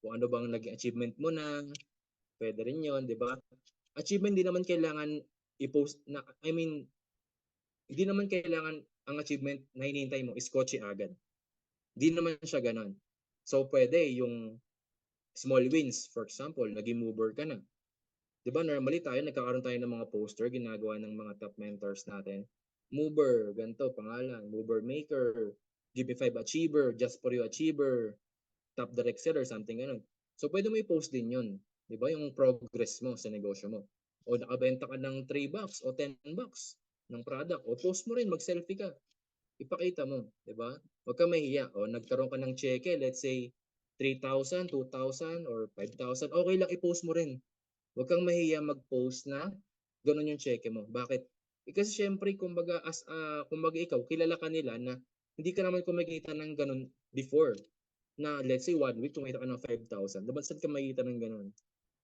kung ano bang naging achievement mo na, pwede rin yun, di ba? Achievement, di naman kailangan i-post na, hindi naman kailangan ang achievement na hinihintay mo is kotse agad. Di naman siya ganon. So, pwede yung small wins. For example, naging mover ka na. Di ba, normally nagkakaroon tayo ng mga poster, ginagawa ng mga top mentors natin. Mover, ganito, pangalan, mover maker, GB5 achiever, just for you achiever, top direct seller, something ganun. So, pwede mo i-post din yun. Di ba? Yung progress mo sa negosyo mo. O nakabenta ka ng 3 bucks o 10 bucks ng product. O post mo rin, mag-selfie ka. Ipakita mo. Di ba? Huwag ka mahiya. O nagkaroon ka ng cheque, let's say 3,000, 2,000, or 5,000. Okay lang, i-post mo rin. Huwag kang mahiya mag-post na ganun yung cheque mo. Bakit? Kasi syempre, kumbaga ikaw, kilala ka nila na hindi ka naman kumikita ng ganun before. na let's say 1 week kumita ka ng 5,000, dapat saan ka makikita ng gano'n,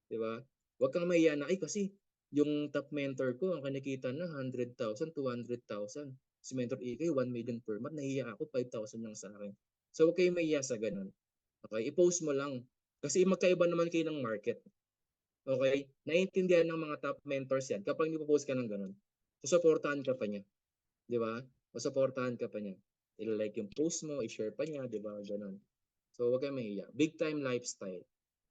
'di ba? Huwag kang mahiya na, "Ay kasi yung top mentor ko ang kinikita na 100,000, 200,000. Si Mentor EK 1,000,000 per month, nahihiya ako 5,000 lang sa akin." So, huwag kayong mahiya sa gano'n, okey? I-post mo lang, kasi magkaiba naman kayo ng market, okey? Naiintindihan ng mga top mentors 'yan kapag nagpo-post ka ng gano'n. Susuportahan ka pa niya, 'di ba? Susuportahan ka pa niya. I-la-like yung post mo, i-share pa niya, 'di ba, gano'n. So, huwag kayong mahiya. Big time lifestyle.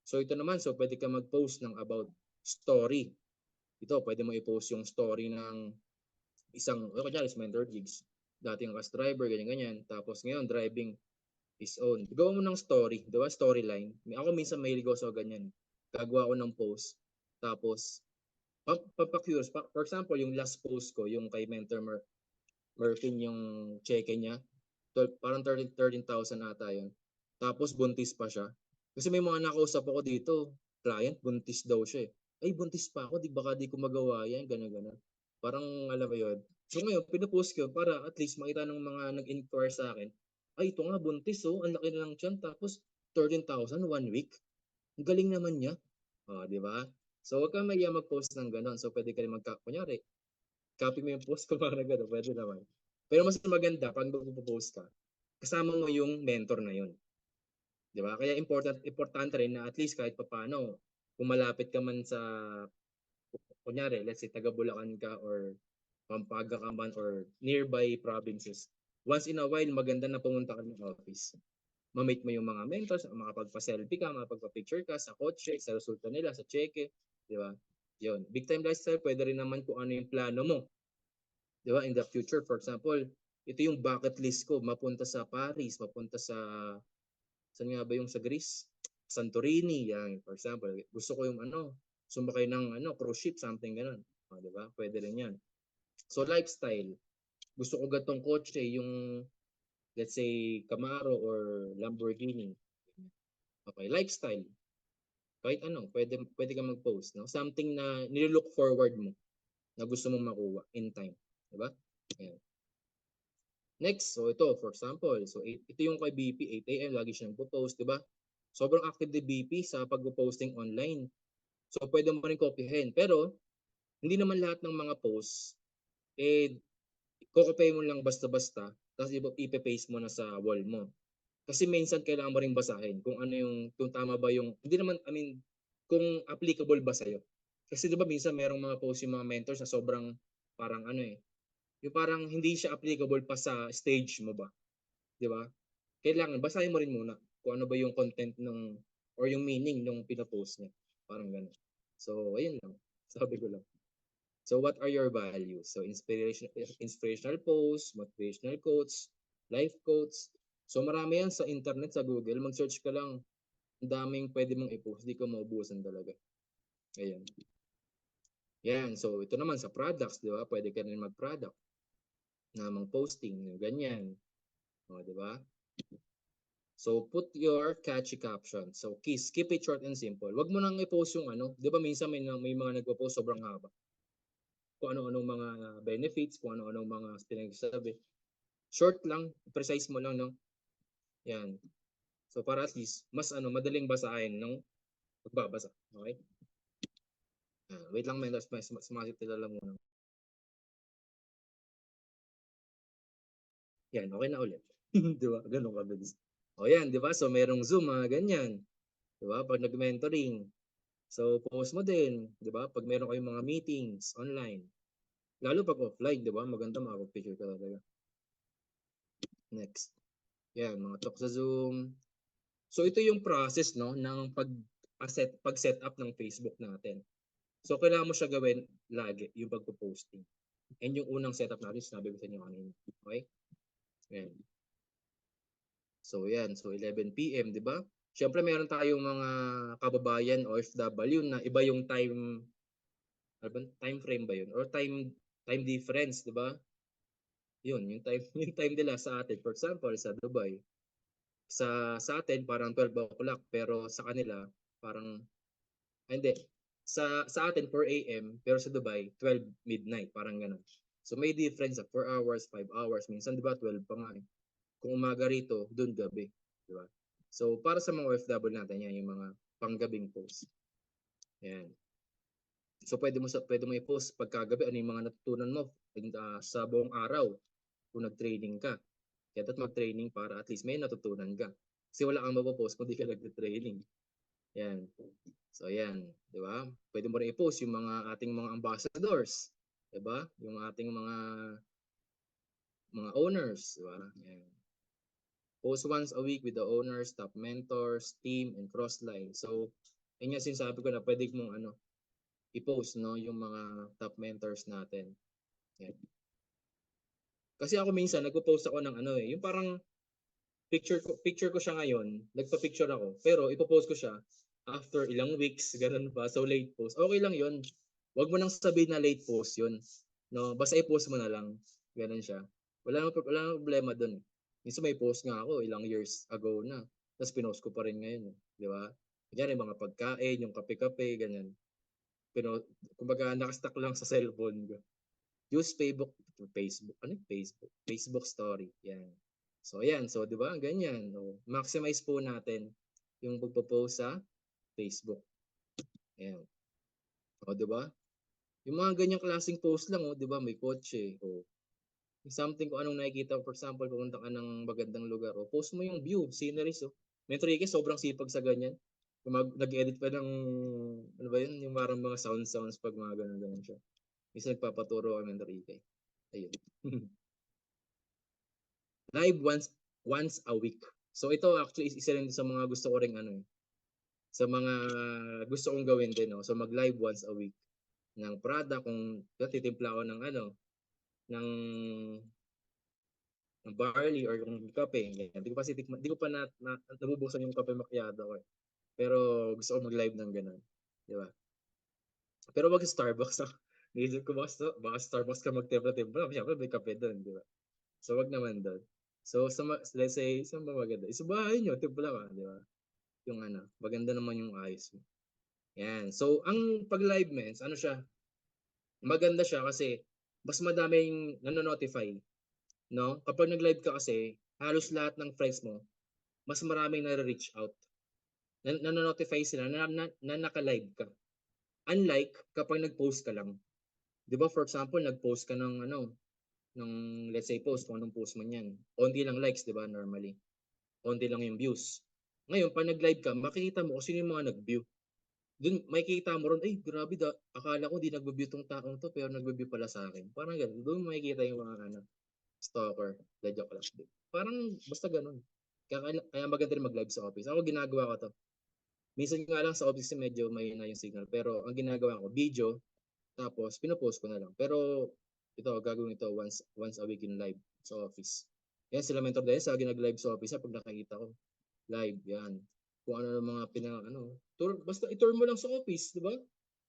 So, ito naman, so puwede kang mag-post ng about story. Ito, puwede mo i-post yung story ng isang kunyari si Mentor Jigs, dating bus driver, ganyan-ganyan. Tapos ngayon, driving his own. Gawa mo ng story, 'di ba? Storyline. Ako minsan mahilig ako sa ganyan. Gagawa ako ng post. Tapos, papa-curious. For example, yung last post ko, yung kay Mentor Mervin, yung cheque niya, parang 13,000 ata yun. Tapos buntis pa siya. Kasi may mga nakausap ako dito, client, buntis daw siya eh. Ay, buntis pa ako, baka di ko magawa yan, gano'n. Parang alam mo yun. So ngayon, pinupost ko para at least makita ng mga nag-inquire sa akin, ay, ito nga, buntis oh, ang laki na lang tiyan. Tapos 13,000, 1 week. Ang galing naman niya. Di ba? So, huwag kang mahiya mag-post ng gano'n. So, pwede ka rin kunyari, copy mo yung post ko para gano'n, pwede naman. Pero mas maganda pag magpo-post ka, kasama mo yung mentor na yun. 'Di ba? Kaya importante rin na at least kahit papaano, kung malapit ka man sa, kunyari, let's say taga Bulacan ka or Pampanga ka man or nearby provinces, once in a while maganda na pumunta ka ng office. Ma-meet mo yung mga mentors, makapagpa-selfie ka, makapagpa-picture ka sa kotse, sa resulta nila, sa cheque, 'di ba? Yun. Big time lifestyle, pwede rin naman kung ano yung plano mo, 'di ba? In the future, for example, ito yung bucket list ko, mapunta sa Paris, mapunta sa, saan nga ba yung sa Greece? Santorini, yan, for example. Gusto ko yung sumakay ng cruise ship, something ganun. 'Di ba? Pwede rin yan. So, lifestyle. Gusto ko gatong kotse, yung, let's say, Camaro or Lamborghini. Okay, lifestyle. Kahit pwede kang mag-post, no? Something na nililook forward mo na gusto mong makuha in time. 'Di ba? Ayan. Next, so ito, for example, so ito yung kay BP, 8 AM, lagi siya nagpo-post, 'di ba? Sobrang active ni BP sa pagpo-posting online. So, pwede mo rin kopyahin. Pero, hindi naman lahat ng mga posts, eh, kokopyahin mo lang basta-basta, tapos ipe-paste mo na sa wall mo. Kasi minsan kailangan mo ring basahin kung ano kung tama ba yung, hindi naman, I mean, kung applicable ba sa'yo. Kasi 'di ba minsan merong mga post yung mga mentors na sobrang parang yung parang hindi siya applicable pa sa stage mo ba, 'di ba? Kailangan basahin mo rin muna kung ano ba yung content or yung meaning nung pino-post niya, parang gano'n. So, ayun lang, sabi ko lang. So, what are your values? So, inspirational posts, motivational quotes, life quotes. So, marami yan sa internet, sa Google. Mag-search ka lang. Ang daming pwede mong i-post. Hindi ko maubusan talaga. Ayan. Yan. So, ito naman sa products, di ba? Pwede ka rin mag-product na posting, ganyan. O, di ba? So, put your catchy caption. So, keep it short and simple. Wag mo nang i-post yung di ba minsan may mga nagpo-post sobrang haba. Kung ano-anong mga benefits, kung ano-anong mga pinagsasabi. Short lang, precise mo lang, no? Yan. So, para at least, mas madaling basahin ng pagbabasa. Okay? Wait lang, may sumasit tilala muna. Yan, okay na ulit. Di ba? Ganun kabilis. O yan, di ba? So, merong Zoom, ganyan. Di ba? Pag nag-mentoring. So, post mo din. Di ba? Pag meron kayong mga meetings online. Lalo pag offline, di ba? Maganda makapag-picture ka talaga. Next. Yan, mga talk sa Zoom. So, ito yung process, no, ng pag-set up ng Facebook natin. So, kailangan mo siya gawin lagi, yung pagpo-posting. And yung unang setup natin, sinabi ko sa inyo kanina. Okay? Ayan. So, yan. So, 11 PM, di ba? Siyempre, meron tayong mga kababayan OFW na iba yung time frame ba yun? Or time difference, di ba? Yun, yung time, yung time nila sa atin. For example, sa Dubai. Sa atin, parang 12 o'clock. Pero sa kanila, parang, hindi. Sa atin, 4 AM. Pero sa Dubai, 12 midnight. Parang ganun. So, may difference sa 4 hours, 5 hours. Minsan, di ba, 12 pa nga eh. Kung umaga rito, doon gabi. Di ba? So, para sa mga OFW natin, yan, yung mga panggabing post. Yan. So, pwede mo i-post pagkagabi, ano yung mga natutunan mo sa buong araw kung nag-training ka. Kaya dapat mag-training para at least may natutunan ka. Kasi wala kang mapopost kung di ka nag-training. Yan. So, yan. Di ba? Pwede mo rin i-post yung mga ating mga ambassadors. Di ba? Yung ating mga owners. Di ba? Yan. Post once a week with the owners, top mentors, team, and crossline. So, yun yung sinasabi ko na pwede mong i-post, no, yung mga top mentors natin. Yan. Kasi ako minsan nagpo-post ako ng yung parang picture ko siya ngayon, nagpa-picture ako, pero ipo-post ko siya after ilang weeks, ganun pa. So late post. Okay lang 'yun. Wag mo nang sabihin na late post 'yun. No, basta i-post mo na lang. Ganun siya. Wala nang problema doon. Minsan may post nga ako ilang years ago na. Tapos pinost ko pa rin ngayon, di ba? Yan yung mga pagkain, yung kape-kape, ganyan. Pero kumbaga nakastack lang sa cellphone ko. Use Facebook story. Yan. So ayan, so 'di ba? Ganyan. No? Maximize po natin yung pagpo-post sa Facebook. Ayan. O 'di ba? Yung mga ganyang klaseng post lang, 'di ba? May kotse, something kung anong nakikita, for example, pumunta ka ng magandang lugar, post mo yung view, sceneries, Metro Ike, sobrang sipag sa ganyan. Nag-edit pa ng, ano ba yun, yung parang mga sounds pag mga ganun siya. Isa nagpapaturo kami ng Enrique. Ayun. Live once a week. So ito actually isa rin sa mga gusto ko ring sa mga gusto kong gawin din, no. So mag-live once a week ng product kung titimpla ako ng ng barley or yung kape. Hindi ko pa hindi ko pa nabubuksan yung kape macchiato ko. Pero gusto ko mag-live ng ganun, di ba? Pero wag Starbucks. Naisip ko baka Starbucks ka magtimpla-timpla. Siyempre may kape doon, di ba? So wag naman doon. So let's say sa ba maganda? Sa bahay nyo, timpla ka, di ba? Yung maganda naman yung ayos mo. Yan. So ang pag live mens, siya? Maganda siya kasi mas madaming nano-notify, no? Kapag nag-live ka kasi, halos lahat ng friends mo, mas maraming nare-reach out. Nano-notify sila na naka-live ka. Unlike kapag nag-post ka lang. 'Di ba, for example, nag-post ka ng let's say post, kung anong post man 'yan. Onti lang likes, 'di ba, normally. Onti lang yung views. Ngayon, pag nag-live ka, makikita mo kung sino yung mga nag-view. Dun makikita mo ron, ay grabe, akala ko di nagbe-view tong taong to, pero nagbe-view pala sa akin. Parang ganun. Doon makikita yung mga stalker. The joke lang. Parang basta ganun. Kaya maganda rin mag-live sa office. Ako ginagawa ko to. Minsan nga lang sa office medyo may na yung signal. Pero ang ginagawa ko, video, tapos pinopost ko na lang. Pero ito, gagawin ito once a week in live sa office. Yan, sila mentor din sa nag-live sa office pag nakikita ko. Live, yan. Kung ano mga tour, basta i-tour mo lang sa office, di ba?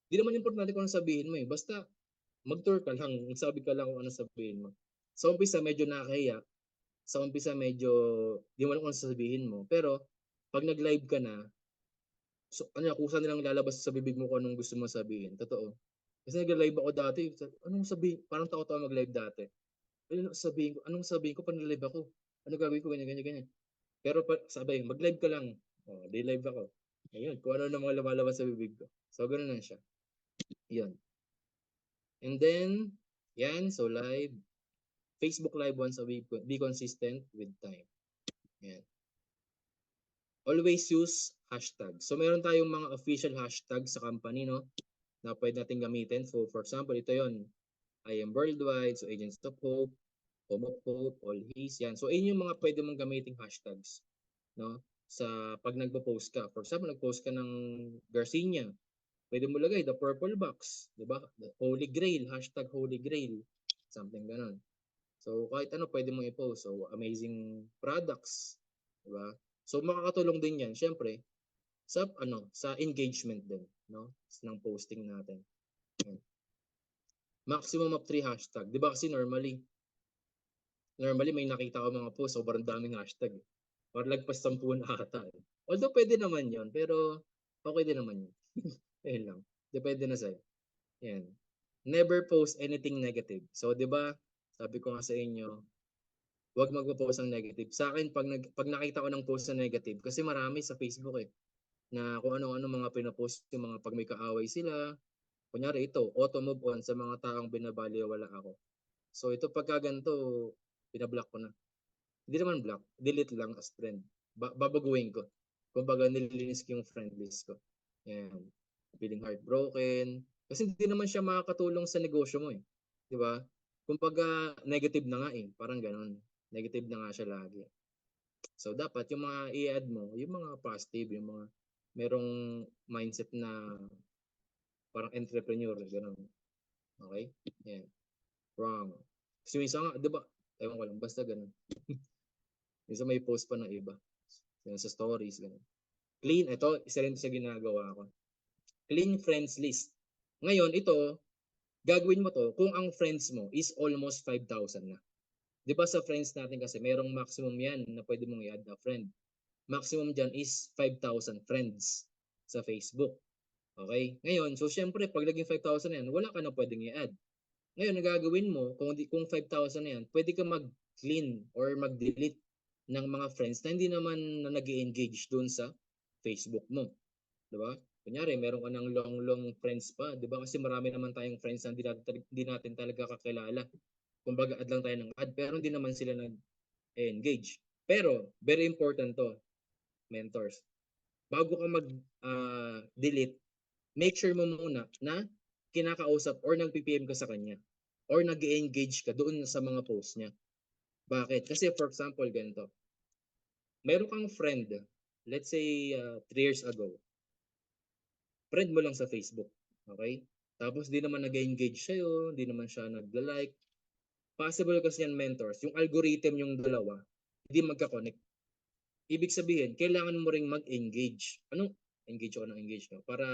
Di naman importante kung ano sabihin mo Basta mag-tour ka lang, sabi ka lang kung ano sabihin mo. Sa umpisa medyo nakakahiya. Sa umpisa medyo di mo alam kung ano sabihin mo. Pero pag nag-live ka na, so kusa nilang lalabas sa bibig mo kung anong gusto mo sabihin. Totoo. Kasi nag-live ako dati, anong sabihin, parang takot ako mag-live dati. Anong sabihin ko pag nag-live ako? Ano gagawin ko, ganyan. Pero sabay, mag-live ka lang. Di live ako. Ayun, kung ano na mga lumalabas sa bibig ko. So, ganoon lang siya. Yun. And then, yan, so live. Facebook Live once a week. Be consistent with time. Yan. Always use hashtag. So, meron tayong mga official hashtag sa company, no? Na pwede natin gamitin. So, for example, ito yon. I am worldwide. So, Agents of Hope, Home of Hope, All His. Yan. So, yun yung mga pwede mong gamitin hashtags. No? Sa pag nagpo-post ka. For example, nag-post ka ng Garcinia. Pwede mo lagay the purple box, 'di ba? The Holy Grail, hashtag Holy Grail. Something ganun. So kahit ano pwede mong i-post. So amazing products, 'di ba? So makakatulong din 'yan, syempre, sa engagement din, no? Ng posting natin. Yan. Maximum of 3 hashtag. 'Di ba kasi normally may nakita ko mga post sobrang daming hashtag. Or lagpas 10 na ata. Although pwede naman 'yon, pero okay din naman 'yun. Ayun lang. Depende na sa'yo. Yan. Never post anything negative. So, 'di ba? Sabi ko nga sa inyo, Huwag magpo-post ng negative. Sa akin, pag nakita ko ng post na negative, kasi marami sa Facebook eh, na kung ano-ano mga pinopost, yung mga pag may kaaway sila. Kunyari ito, auto move on sa mga taong binabalewala ako. So ito pagka ganito, binablock ko na. Hindi naman block, delete lang as friend. Babaguhin ko. Kumbaga nililinis ko yung friend list ko. Yan. Feeling heartbroken. Kasi hindi naman siya makakatulong sa negosyo mo eh. Di ba? Kumbaga negative na nga eh. Parang ganun. Negative na nga siya lagi. So dapat yung mga i-add mo, yung mga positive, yung mga merong mindset na parang entrepreneur, ganun. Okay? Yan. Wrong. Kasi minsan nga, di ba? Ewan ko lang, basta ganun. Minsan may post pa ng iba. Yan sa stories, ganun. Clean, ito, isa rin sa ginagawa ko. Clean friends list. Ngayon, ito, gagawin mo to kung ang friends mo is almost 5,000 na. Di ba sa friends natin kasi, merong maximum yan na pwede mong i-add na friend. Maximum dyan is 5,000 friends sa Facebook. Okay? Ngayon, so syempre, pag naging 5,000 yan, wala ka na pwedeng i-add. Ngayon, ang gagawin mo, kung 5,000 na yan, pwede ka mag-clean or mag-delete ng mga friends na hindi naman na nag-engage doon sa Facebook mo. Di ba? Kunyari, meron ka ng long friends pa. Di ba? Kasi marami naman tayong friends na hindi natin talaga kakilala. Kumbaga, add lang tayo ng add, pero hindi naman sila nag-engage. Pero, very important to, mentors. Bago ka mag-delete, make sure mo muna na kinakausap or nag-PPM ka sa kanya or nag-engage ka doon sa mga post niya. Bakit? Kasi for example, ganito. Meron kang friend, let's say 3 years ago. Friend mo lang sa Facebook. Okay? Tapos di naman nag-engage sa'yo, di naman siya nagla-like. Possible kasi yan mentors, yung algorithm yung dalawa, hindi magka-connect. Ibig sabihin, kailangan mo ring mag-engage. Anong engage ako ng engage? No? Para,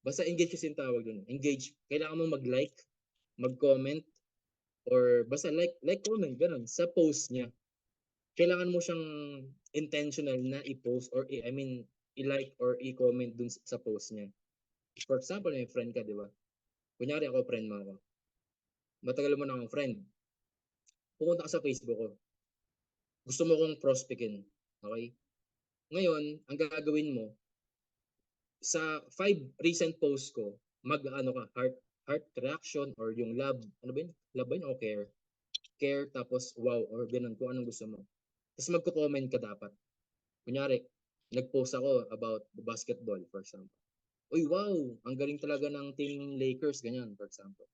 basta engage kasi yung tawag dun. Engage. Kailangan mo mag-like, mag-comment, or basta like, comment, ganun, sa post niya. Kailangan mo siyang intentional na i-post or I mean, i-like or i-comment dun sa post niya. For example, may friend ka, di ba? Kunyari ako, friend mo ako. Matagal mo na akong friend. Pupunta ka sa Facebook ko. Gusto mo kong prospectin. Okay? Ngayon, ang gagawin mo, sa 5 recent posts ko, mag-ano ka, heart reaction or yung love, ano ba yun? Love ba yun o care? Care tapos wow or ganun kung anong gusto mo. Tapos magko-comment ka dapat. Kunyari, nag-post ako about the basketball, for example. Uy, wow! Ang galing talaga ng team Lakers, ganyan, for example.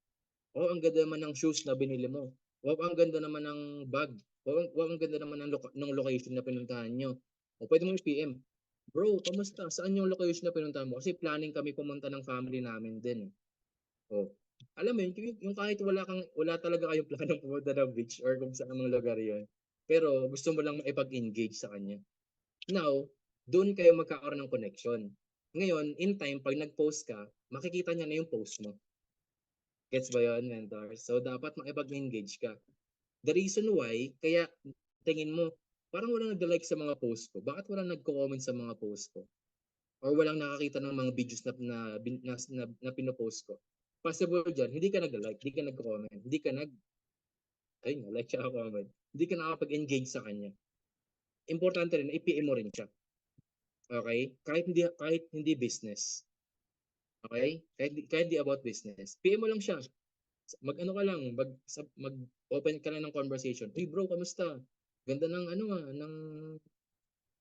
Oh, ang ganda naman ng shoes na binili mo. Wow, ang ganda naman ng bag. Wow, ang ganda naman ng location na pinuntahan nyo. O pwede mo i-PM. Bro, kamusta? Saan yung location na pinuntahan mo? Kasi planning kami pumunta ng family namin din. Oh. Alam mo yun, yung kahit wala talaga kayong planong pumunta ng beach or kung saan mga lugar yun. Pero gusto mo lang maipag-engage sa kanya. Now, doon kayo magkakaroon ng connection. Ngayon, in time, pag nag-post ka, makikita niya na yung post mo. Gets ba yun, mentor? So, dapat makipag-engage ka. The reason why, kaya tingin mo, parang walang nag-like sa mga post ko. Bakit walang nagko-comment sa mga post ko? Or walang nakakita ng mga videos na pinopost ko? Possible dyan, hindi ka nag-like, hindi ka nag-comment, hindi ka ayun, like siya comment. Hindi ka nakapag-engage sa kanya. Importante rin, i-PM mo rin siya. Okay? Kahit hindi business. Okay? Kahit di about business. PM mo lang siya. Mag-ano ka lang, mag-open ka lang ng conversation. Hey bro, kamusta? Ganda ng ano ng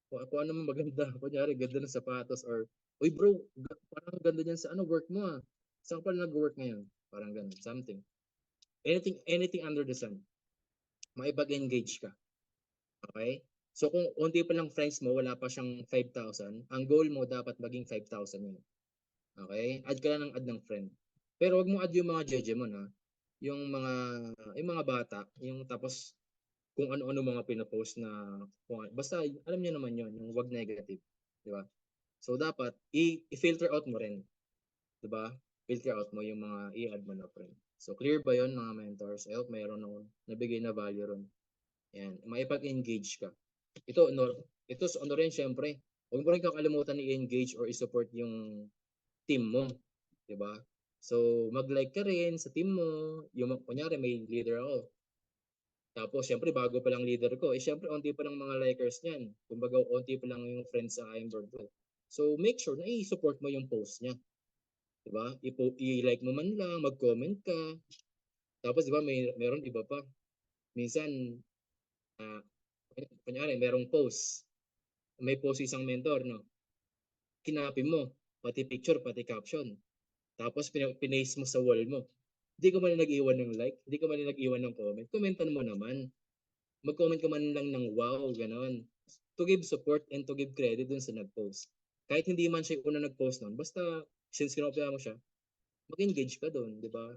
kung ano man maganda. Kunyari, ganda ng sapatos or uy bro, parang ganda niyan sa work mo ah. Saan ka pala nag-work ngayon? Parang ganun, something. Anything under the sun. Maipag-engage ka. Okay? So kung unti pa lang friends mo, wala pa siyang 5,000, ang goal mo dapat maging 5,000 yun. Okay? Add ka lang ng add ng friend. Pero wag mo add yung mga jeje mo na, yung mga bata, yung tapos kung ano-ano mga pinopost na basta alam niyo naman yon, yung wag negative, di ba? So dapat i-filter out mo rin, di ba? Filter out mo yung mga i-add mo na friend. So clear ba yon mga mentors? I hope mayroon akong nabigay na value ron. Yan, maipag-engage ka. Ito ano rin syempre, huwag mo rin kakalimutan i-engage or i-support yung team mo, 'di ba? So, mag-like ka rin sa team mo, yung kunyari may leader ako. Tapos siyempre bago pa lang leader ko, siyempre onti pa lang mga likers niyan. Kumbaga onti pa lang yung friends sa I'm Bird. So make sure na i-support mo yung post niya, 'di ba? I-like mo man lang, mag-comment ka. Tapos 'di ba meron iba pa. Minsan ah kunyari merong post, may post isang mentor, no? Kinopy mo pati picture, pati caption. Tapos pinaste mo sa wall mo. Hindi ka man nag-iwan ng like, hindi ka man nag-iwan ng comment. Komentan mo naman. Mag-comment ka man lang ng wow, gano'n. To give support and to give credit dun sa nag-post. Kahit hindi man siya una nag-post nun, basta since kinopya mo siya, mag-engage ka dun, di ba?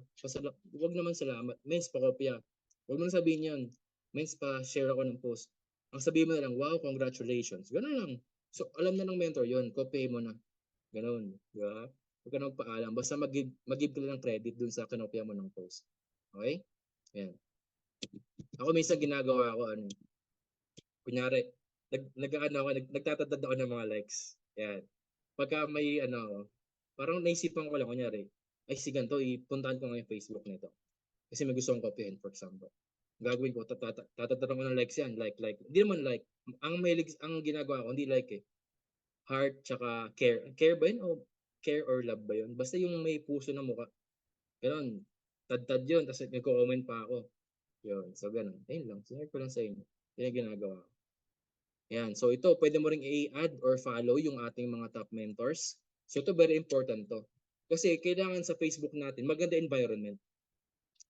Wag naman salamat. Mens, pa-kopya. Wag mo na sabihin yun. Mens, pa-share ako ng post. Ang sabihin mo na lang, wow, congratulations. Ganun lang. So, alam na ng mentor yun. Copy mo na. Ganun. Di ba? Huwag ka na magpaalam. Basta mag-give ka lang credit dun sa kinopya mo ng post. Okay? Yan. Ako minsan ginagawa ko, kunyari, nagtatadad ako ng mga likes. Yan. Pagka may parang naisipan ko lang, kunyari, ay si ganito, ipuntahan ko nga yung Facebook nito. Kasi may gusto kong copyhin, for example. Gagawin ko, tatatadan ko ng likes yan, like. Hindi naman like. Ang ginagawa ko, hindi like eh. Heart, tsaka care. Care ba yun? O care or love ba yun? Basta yung may puso na mukha. Ganon. Tad yun, tapos nagko-comment pa ako. Yun, so ganun. Ayun lang, sinare ko lang sa inyo. Yun yung ginagawa ko. Yan. So ito, pwede mo ring i-add or follow yung ating mga top mentors. So ito, very important to. Kasi kailangan sa Facebook natin, maganda environment.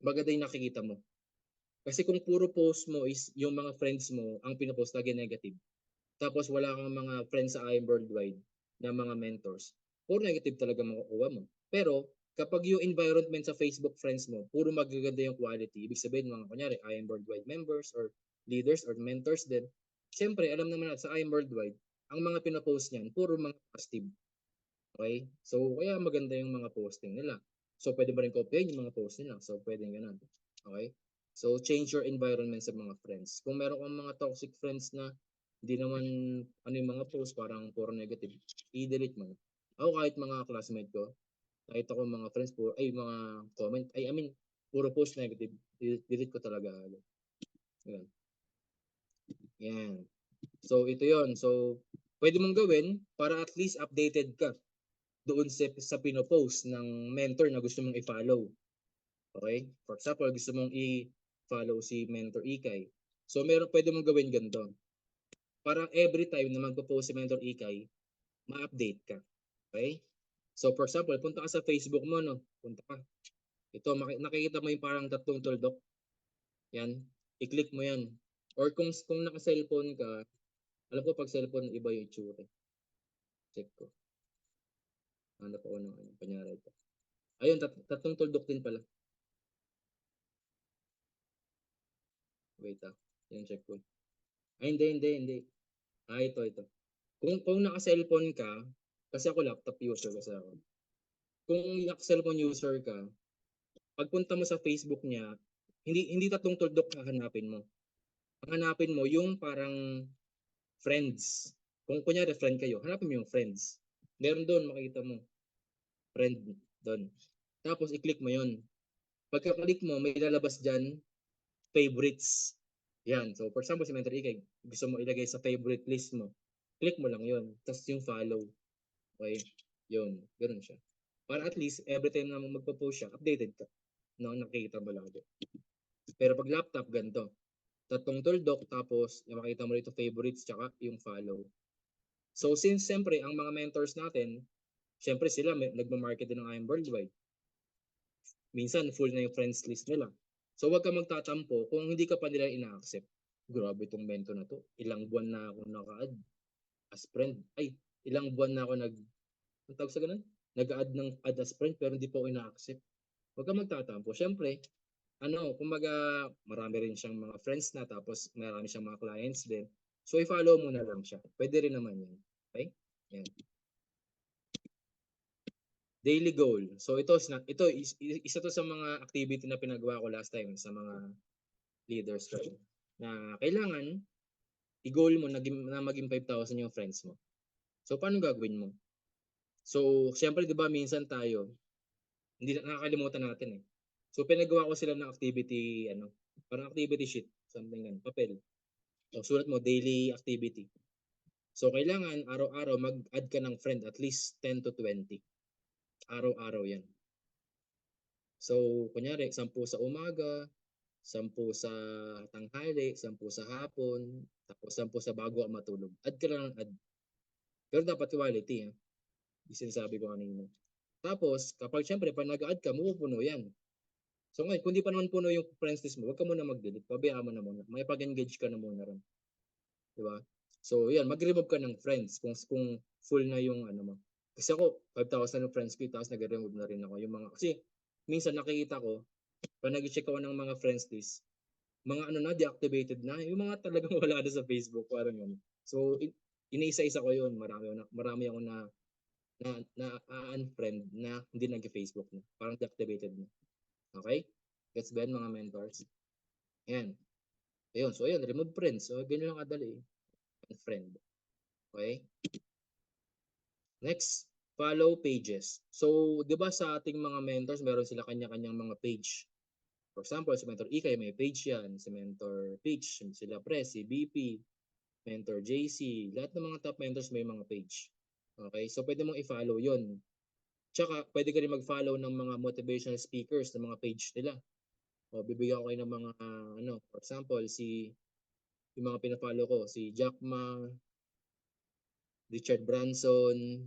Maganda yung nakikita mo. Kasi kung puro post mo is yung mga friends mo ang pinopost lagi negative. Tapos wala kang mga friends sa IM Worldwide na mga mentors. Puro negative talaga makukuha mo. Pero kapag yung environment sa Facebook friends mo, puro magaganda yung quality, ibig sabihin mga kunyari IM Worldwide members or leaders or mentors din, siyempre alam naman natin sa IM Worldwide, ang mga pinopost niyan, puro mga positive. Okay? So kaya maganda yung mga posting nila. So pwede mo rin copyin yung mga post nila. So pwede ganun. Okay? So change your environment sa mga friends. Kung meron kang mga toxic friends na hindi naman yung mga post parang puro negative, i-delete mo. Ako kahit mga classmate ko, kahit ako mga friends po, ay mga comment, I mean, puro post negative, delete ko talaga. Yan. Yan. So ito yon. So pwede mong gawin para at least updated ka doon sa pinopost ng mentor na gusto mong i-follow. Okay? For example, gusto mong i-follow si Mentor Ikay. So pwede mong gawin ganito. Para every time na magpo-post si Mentor Ikay, ma-update ka. Okay? So for example, punta ka sa Facebook mo, no? Punta ka. Ito, nakikita mo yung parang tatlong tuldok. Yan. I-click mo yan. Or kung naka-cellphone ka, alam ko pag cellphone, iba yung itsura. Check ko. Hanap ako ng kanyari ito. Ayun, tatlong tuldok din pala. Wait Yan, check ko. Ay, hindi. Ito. Kung naka-cellphone ka, kasi ako laptop user kasi ako. Kung naka-cellphone user ka, pagpunta mo sa Facebook niya, hindi tatlong tuldok hahanapin mo. Ang hanapin mo yung parang friends. Kung kunyari friend kayo, hanapin mo yung friends. Meron doon, makita mo. Friend doon. Tapos i-click mo yun. Pagka-click mo, may lalabas dyan, favorites. Yan. So, for example, si Mentor Ikay, gusto mo ilagay sa favorite list mo. Click mo lang yun. Tapos yung follow. Okay? Yun. Ganun siya. Para at least, every time na magpo-post siya, updated ka. No, nakikita mo lang doon. Pero pag laptop, ganito. Tatlong tuldok, tapos makita mo rito favorites, tsaka yung follow. So, since siyempre, ang mga mentors natin, siyempre sila, nagmamarket din ng IM Worldwide. Minsan, full na yung friends list nila. So, wag ka magtatampo kung hindi ka pa nila ina-accept. Grabe itong mentor na to. Ilang buwan na ako naka-add as friend. Ay, ilang buwan na ako ang tawag sa ganun? Nag-add ng add as friend pero hindi po ako ina-accept. Huwag ka magtatampo. Siyempre, kumbaga, marami rin siyang mga friends na tapos marami siyang mga clients din. So, i-follow mo na lang siya. Pwede rin naman yan. Okay? Yan. Daily goal. So, ito isa to sa mga activity na pinagawa ko last time sa mga leaders ko. Na kailangan, i-goal mo na maging 5,000 yung friends mo. So, paano gagawin mo? So, siyempre, di ba, minsan tayo, hindi nakakalimutan natin eh. So, pinagawa ko sila ng activity, parang activity sheet. something ganun, papel. O sulat mo daily activity. So kailangan araw-araw mag-add ka ng friend at least 10 to 20. Araw-araw 'yan. So kunyari 10 sa umaga, 10 sa tanghali, 10 sa hapon, tapos 10 sa bago ka matulog. Add ka lang ng add. Pero dapat quality, yung sinasabi ko kanina. Tapos kapag siyempre 'pag nag-a-add ka, mapupuno 'yan. So ngayon kung di pa naman puno yung friends list mo, wag ka muna mag-delete, pabayaan mo na muna. Makipag-engage ka na muna ron, 'di ba? So 'yan, mag-remove ka ng friends kung full na yung ano mo. Kasi ako 5,000 ng friends ko, tapos nag-remove na rin ako yung mga kasi minsan nakikita ko 'pag nag-check ako ng mga friends list, mga ano na, deactivated na, yung mga talagang wala na sa Facebook, parang gano'n. So iniisa-isa ko 'yun, marami akong na-unfriend na hindi nag-Facebook na, parang deactivated na. Okay? Gets ba 'yan mga mentors? Ayan. Ayun, so ayun, remove friends. So ganyan lang kadali, unfriend. Okay? Next, follow pages. So, 'di ba sa ating mga mentors, meron sila kanya-kanyang mga page. For example, si Mentor Ikay may page 'yan, si Mentor Peach, sila Pre, si BP, Mentor JC, lahat ng mga top mentors may mga page. Okay? So pwede mong i-follow 'yon. Tsaka pwede ka rin mag-follow ng mga motivational speakers ng mga page nila. O bibigyan ko kayo ng mga ano, for example, yung mga pina-follow ko, si Jack Ma, Richard Branson,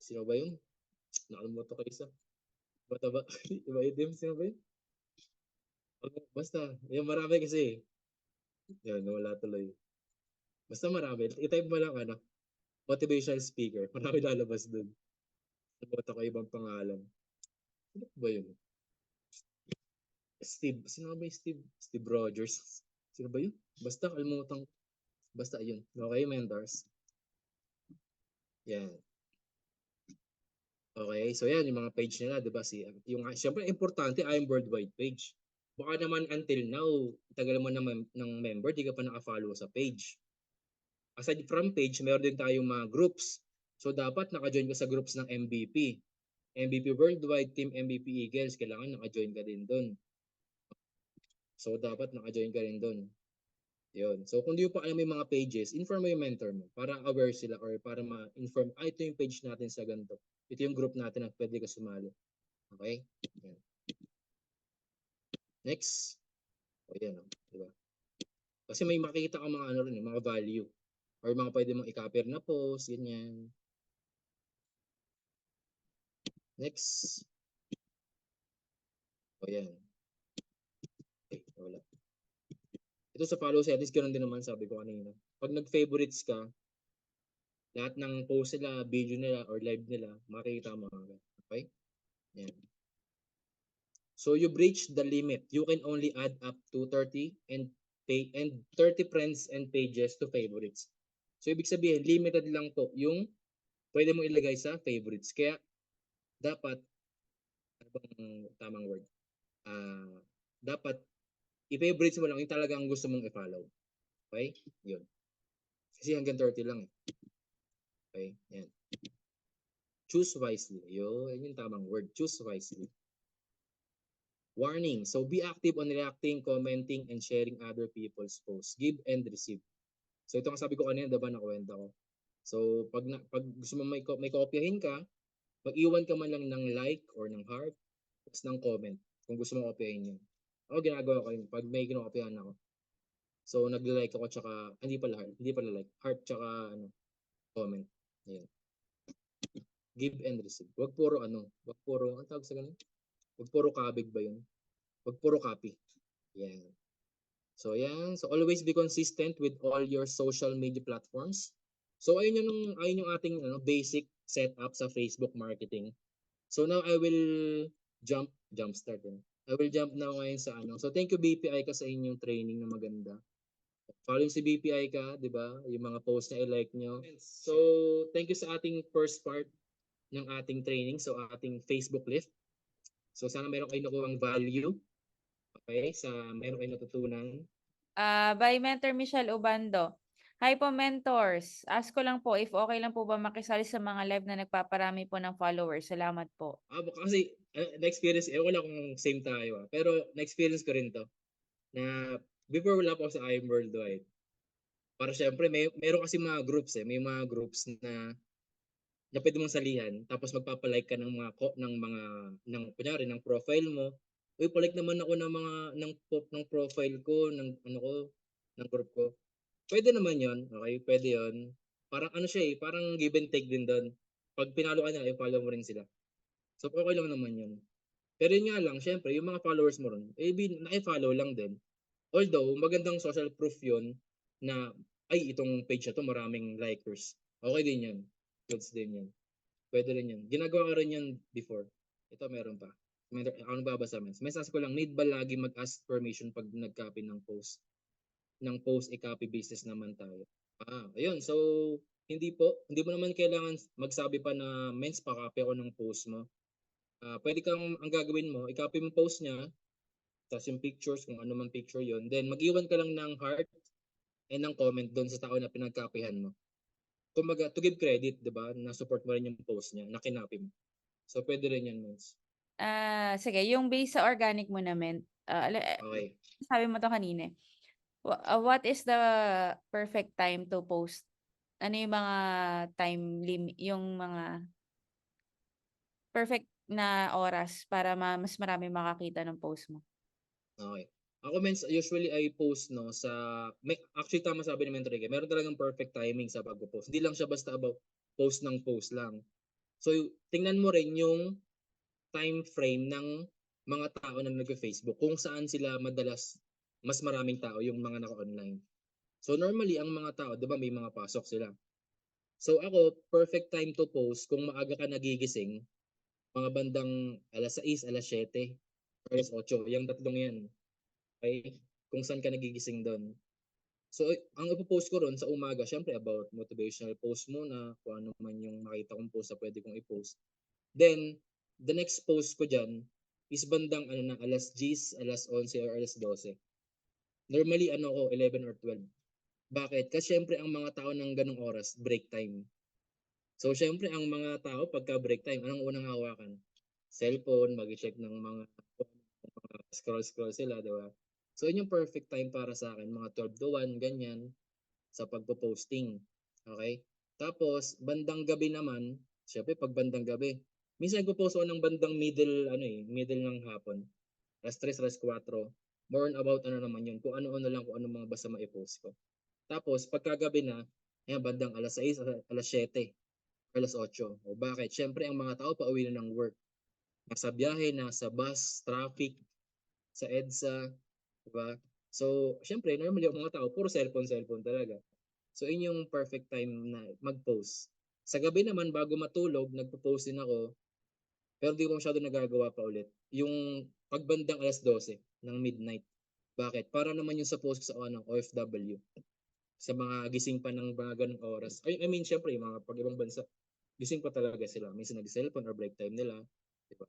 sino ba 'yun? Nakalimutan ko isa. Bata ba? Iba yun, sino ba 'yun? Basta, yung marami kasi. Yan, wala tuloy. Basta marami. I-type mo lang ano, motivational speaker. Marami lalabas dun. Nakalimutan ko ibang pangalan. Sino ba yun? Steve. Sino ba yung Steve? Steve Rogers. Sino ba yun? Basta kalimutan. Basta yun. Okay, mentors. Yan. Okay, so yan yung mga page nila, 'di ba? Yung syempre importante ay yung worldwide page. Baka naman until now, tagal mo naman ng member, di ka pa naka-follow sa page. Aside from page, meron din tayong mga groups. So dapat naka-join ka sa groups ng MVP. MVP Worldwide, Team MVP Eagles, kailangan naka-join ka din doon. So dapat naka-join ka rin doon. Yun. So kung di mo pa alam yung mga pages, inform mo yung mentor mo para aware sila or para ma-inform, ito yung page natin sa ganito. Ito yung group natin na pwede ka sumali. Okay? Yan. Next. O yan. Diba? Kasi may makikita kang mga ano rin, mga value or mga pwede mong i-copy na post, ganyan. Next. O yan. Okay, wala. Ito sa follow settings, ganoon din naman sabi ko kanina. Pag nag-favorites ka, lahat ng post nila, video nila, or live nila, makikita mo agad. Okay? Yan. So you breach the limit. You can only add up to 30 and 30 friends and pages to favorites. So ibig sabihin, limited lang po yung pwede mo ilagay sa favorites. Kaya dapat, ano bang tamang word? Dapat i-favorites mo lang yung talagang gusto mong i-follow. Okay? Yun. Kasi hanggang 30 lang. Okay? Yan. Choose wisely. Yun yung tamang word. Choose wisely. Warning. So be active on reacting, commenting, and sharing other people's posts. Give and receive. So ito ang sabi ko kanina, diba nakuwenta ko. So pag gusto mo may kopyahin ka, mag-iwan ka man lang ng like or ng heart, tapos ng comment kung gusto mo kopyahin yun. Ako ginagawa ko yun pag may kinokopyahan ako. So nag-like ako tsaka, hindi pala like, heart tsaka ano, comment. Ayan. Give and receive. Wag puro ang tawag sa ganun? Wag puro kabig ba yun? Wag puro copy. Yan. So yan. So always be consistent with all your social media platforms. So ayun yung ating basic setup sa Facebook marketing. So now I will jumpstart. I will jump now ngayon sa ano. So thank you BPI ka sa inyong training na maganda. Following si BPI ka, 'di ba? Yung mga post na i-like nyo. So thank you sa ating first part ng ating training, so ating Facebook lift. So sana meron kayong nakuhang value. Okay, meron kayong natutunan. By Mentor Michelle Ubando. Hi po, mentors. Ask ko lang po if okay lang po ba makisali sa mga live na nagpaparami po ng followers. Salamat po. Kasi na-experience, wala kung same tayo. Pero na-experience ko rin to na before wala pa ako sa I Am Worldwide. Para siyempre meron kasi mga groups may mga groups na pwede mong salihan tapos magpapa-like ka ng mga ng kunyari ng profile mo. Uy, pa-like naman ako ng mga ng profile ko, ng ano ko, ng group ko. Pwede naman 'yon, okey, pwede 'yon. Parang ano siya, parang give and take din do'n. 'Pag pinalo ka nila, i-follow mo rin sila. So, okey lang naman 'yun. Pero 'yun nga lang siyempre yung mga followers mo ron, naki-follow lang din. Although magandang social proof 'yun na, "Ay itong page na 'to maraming likers." Okey din 'yun, goods din 'yun. Puwede rin 'yun. Ginagawa ko rin 'yun before. Ito meron pa. Ako nagbabasa message ko lang, "Need ba lagi mag-ask permission 'pag nag-copy ng post? Ng post, copy business naman tayo." Ayun. So, hindi mo naman kailangan magsabi pa na, "Mens pa-copy ako ng post mo." Puwede kang ang gagawin mo, i-copy mo post niya, ta's yung pictures kung ano man picture 'yun, then mag-iwan ka lang ng heart and ng comment do'n sa tao na pinag-copyhan mo. Kumbaga to give credit, 'di ba, na support mo rin yung post niya na kinopy mo. So, puwede rin 'yan, Mens. Sige yung base sa organic mo naman, Okey. sabi mo 'to kanina, eh. What is the perfect time to post? Ano yung mga yung mga perfect na oras para mas marami makakita ng post mo? Okey. Ako mens usually I post 'no actually tama sabi ni Mentor Ricky, meron talagang perfect timing sa pagpo-post. Hindi lang siya basta about post ng post lang. So, tingnan mo rin yung time frame ng mga tao na nagfe-Facebook kung saan sila madalas mas maraming tao yung mga naka-online. So, normally ang mga tao 'di ba may mga pasok sila. So, ako perfect time to post kung maaga ka nagigising, mga bandang 6:00, 7:00, 8:00, yang tatlong 'yan. Okey, kung saan ka nagigising dun. So, ang ipo-post ko ron sa umaga siyempre about motivational post muna, kung ano man yung makita kong post na puwede kong i-post. Then, the next post ko diyan is bandang ano na 10:00, 11:00 or 12:00. Normally ano ako 11 or 12. Bakit? Kasi siyempre ang mga tao ng gano'ng oras break time. So, siyempre ang mga tao pagka break time anong unang hawakan? Cellphone, mag-che-check ng mga scroll-scroll sila, 'di ba? So, yun yung perfect time para sa akin mga 12 to 1 ganyan, sa pagpo-posting, okey? Tapos bandang gabi naman, siyempre 'pag bandang gabi, minsan nagpo-post ako ng bandang middle ng hapon, 3:00, 4:00, more on about ano naman yun, kung ano-ano lang, kung anong mga basta mai-post ko. Tapos pagkagabi na, ayan bandang 6:00, 7:00, 8:00. O bakit? Siyempre ang mga tao pauwi na ng work, nasa biyahe, nasa bus, traffic, sa EDSA, 'di ba? So, siyempre normally ang mga tao puro cellphone talaga. So, yun yung perfect time na mag-post. Sa gabi naman bago matulog nagpo-post din ako, pero di ko masyadong nagagawa pa ulit. Yung 'pag bandang 12:00 ng midnight. Bakit? Para naman yun sa post ko sa OFW, sa mga gising pa ng mga gano'ng oras. I mean siyempre yung mga 'pag ibang bansa, gising pa talaga sila. Minsan nag-cellphone or break time nila, 'di ba?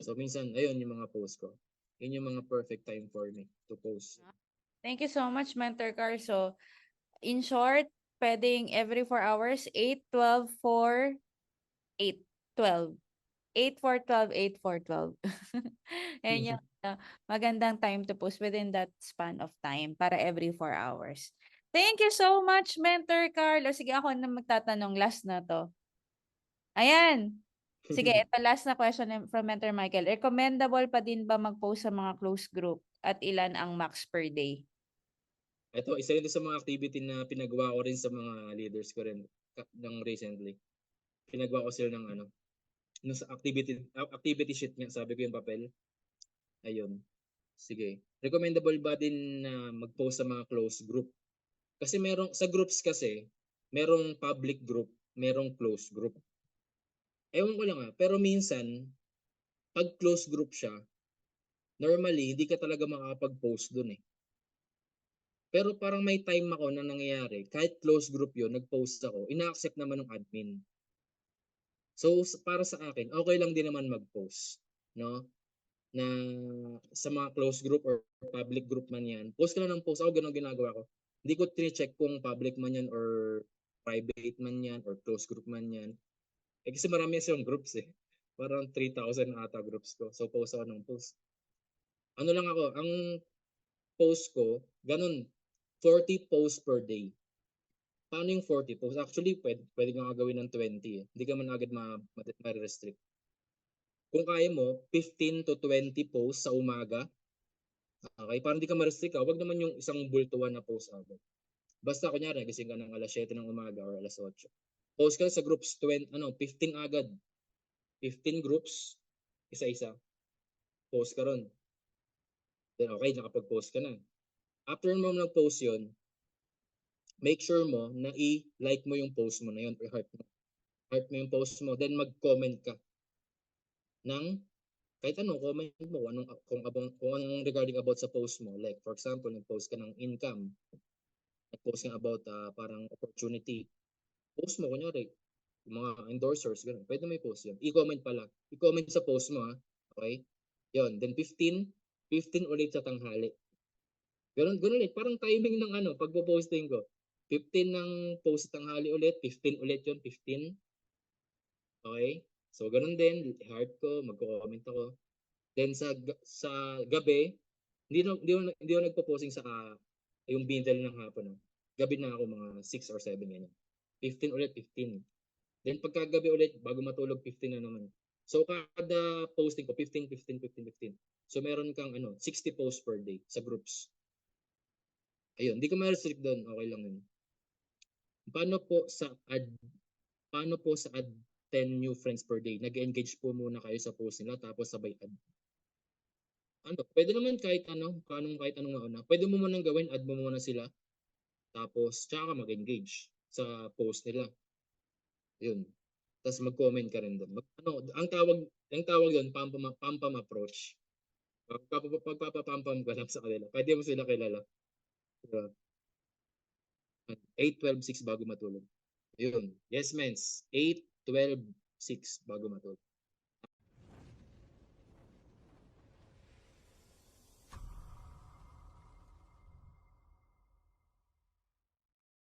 So, minsan ayun yung mga post ko. Yun yung mga perfect time for me to post. Thank you so much, Mentor Carl. So, in short, puwedeng every 4 hours, 8, 12, 4, 8, 12. 8, 4, 12, 8, 4, 12. Ayan yung magandang time to post within that span of time para every 4 hours. Thank you so much, Mentor Carl. O sige, ako na magtatanong, last na 'to. Ayan. Sige, ito last na question from Mentor Michael. Recommendable pa din ba mag-post sa mga close group at ilan ang max per day? Ito, isa rin 'to sa mga activity na pinagawa ko rin sa mga leaders ko rin ng recently. Pinagawa ko sila ng ano, nung sa activity sheet nga sabi ko yung papel, ayun. Sige, recommendable ba din na mag-post sa mga close group? Kasi sa groups kasi, merong public group, merong close group. Ewan ko lang, pero minsan 'pag close group siya, normally hindi ka talaga makakapag-post dun, eh. Pero parang may time ako na nangyayari kahit close group yun nag-post ako, ina-accept naman ng admin. So, para sa akin okey lang din naman mag-post 'no, na sa mga close group or public group man 'yan, post ka lang ng post. Ako gano'n ginagawa ko. Hindi ko chine-check kung public man 'yan or private man 'yan or close group man 'yan. Eh, kasi marami silang groups, eh. Parang 3,000 ata groups ko. So, post ako ng post. Ano lang ako, ang post ko, ganun, 40 posts per day. Paano yung 40 posts? Actually, pwede kang gawin ng 20 eh. Hindi ka man agad ma-restrict. Kung kaya mo, 15 to 20 posts sa umaga. Okay, para hindi ka ma-restrict ka, wag naman yung isang bultuan na post agad. Basta kunyari, gising ka ng alas 7 ng umaga or alas 8. Post ka sa groups 15 agad. 15 groups, isa-isa. Post ka ron. Then okay, nakapag-post ka na. After mo nag-post yun, make sure mo na i-like mo yung post mo na yun or heart mo. Heart mo yung post mo, then mag-comment ka ng kahit ano, comment mo kung anong regarding about sa post mo. Like for example, nag-post ka ng income, nag-post ka about parang opportunity. Post mo kunyari, yung mga endorsers, ganun. Pwede mo i-post yun. I-comment pala. I-comment sa post mo ha. Okay? Yun. Then 15 ulit sa tanghali. Ganun ulit. Parang timing ng pagpo-posting ko. 15 ng post sa tanghali ulit. 15 ulit yun. 15. Okay? So, ganun din. Heart ko. Magko-comment ako. Then sa gabi, hindi ako nagpo-posting sa yung bindal ng hapon. No? Gabi na ako mga 6 or 7 ganyan. 15 ulit, 15. Then pagkagabi ulit, bago matulog, 15 na naman. So kada posting ko, 15, 15, 15, 15. So meron kang 60 posts per day sa groups. Ayun, hindi ka ma-restrict doon, okay lang yun. Paano po sa add, paano po sa add 10 new friends per day? Nag-engage po muna kayo sa post nila tapos sabay add. Pwede naman kahit anong mauna. Pwede mo munang gawin, add mo muna sila. Tapos tsaka ka mag-engage sa post nila. Yun. Tapos mag-comment ka rin doon. Ang tawag doon, pam-pam approach. Pagpapapampam ka lang sa kanila. Pwede mo sila kilala. Diba? 8, 12, 6 bago matulog. Yun. Yes, mens. 8, 12, 6 bago matulog.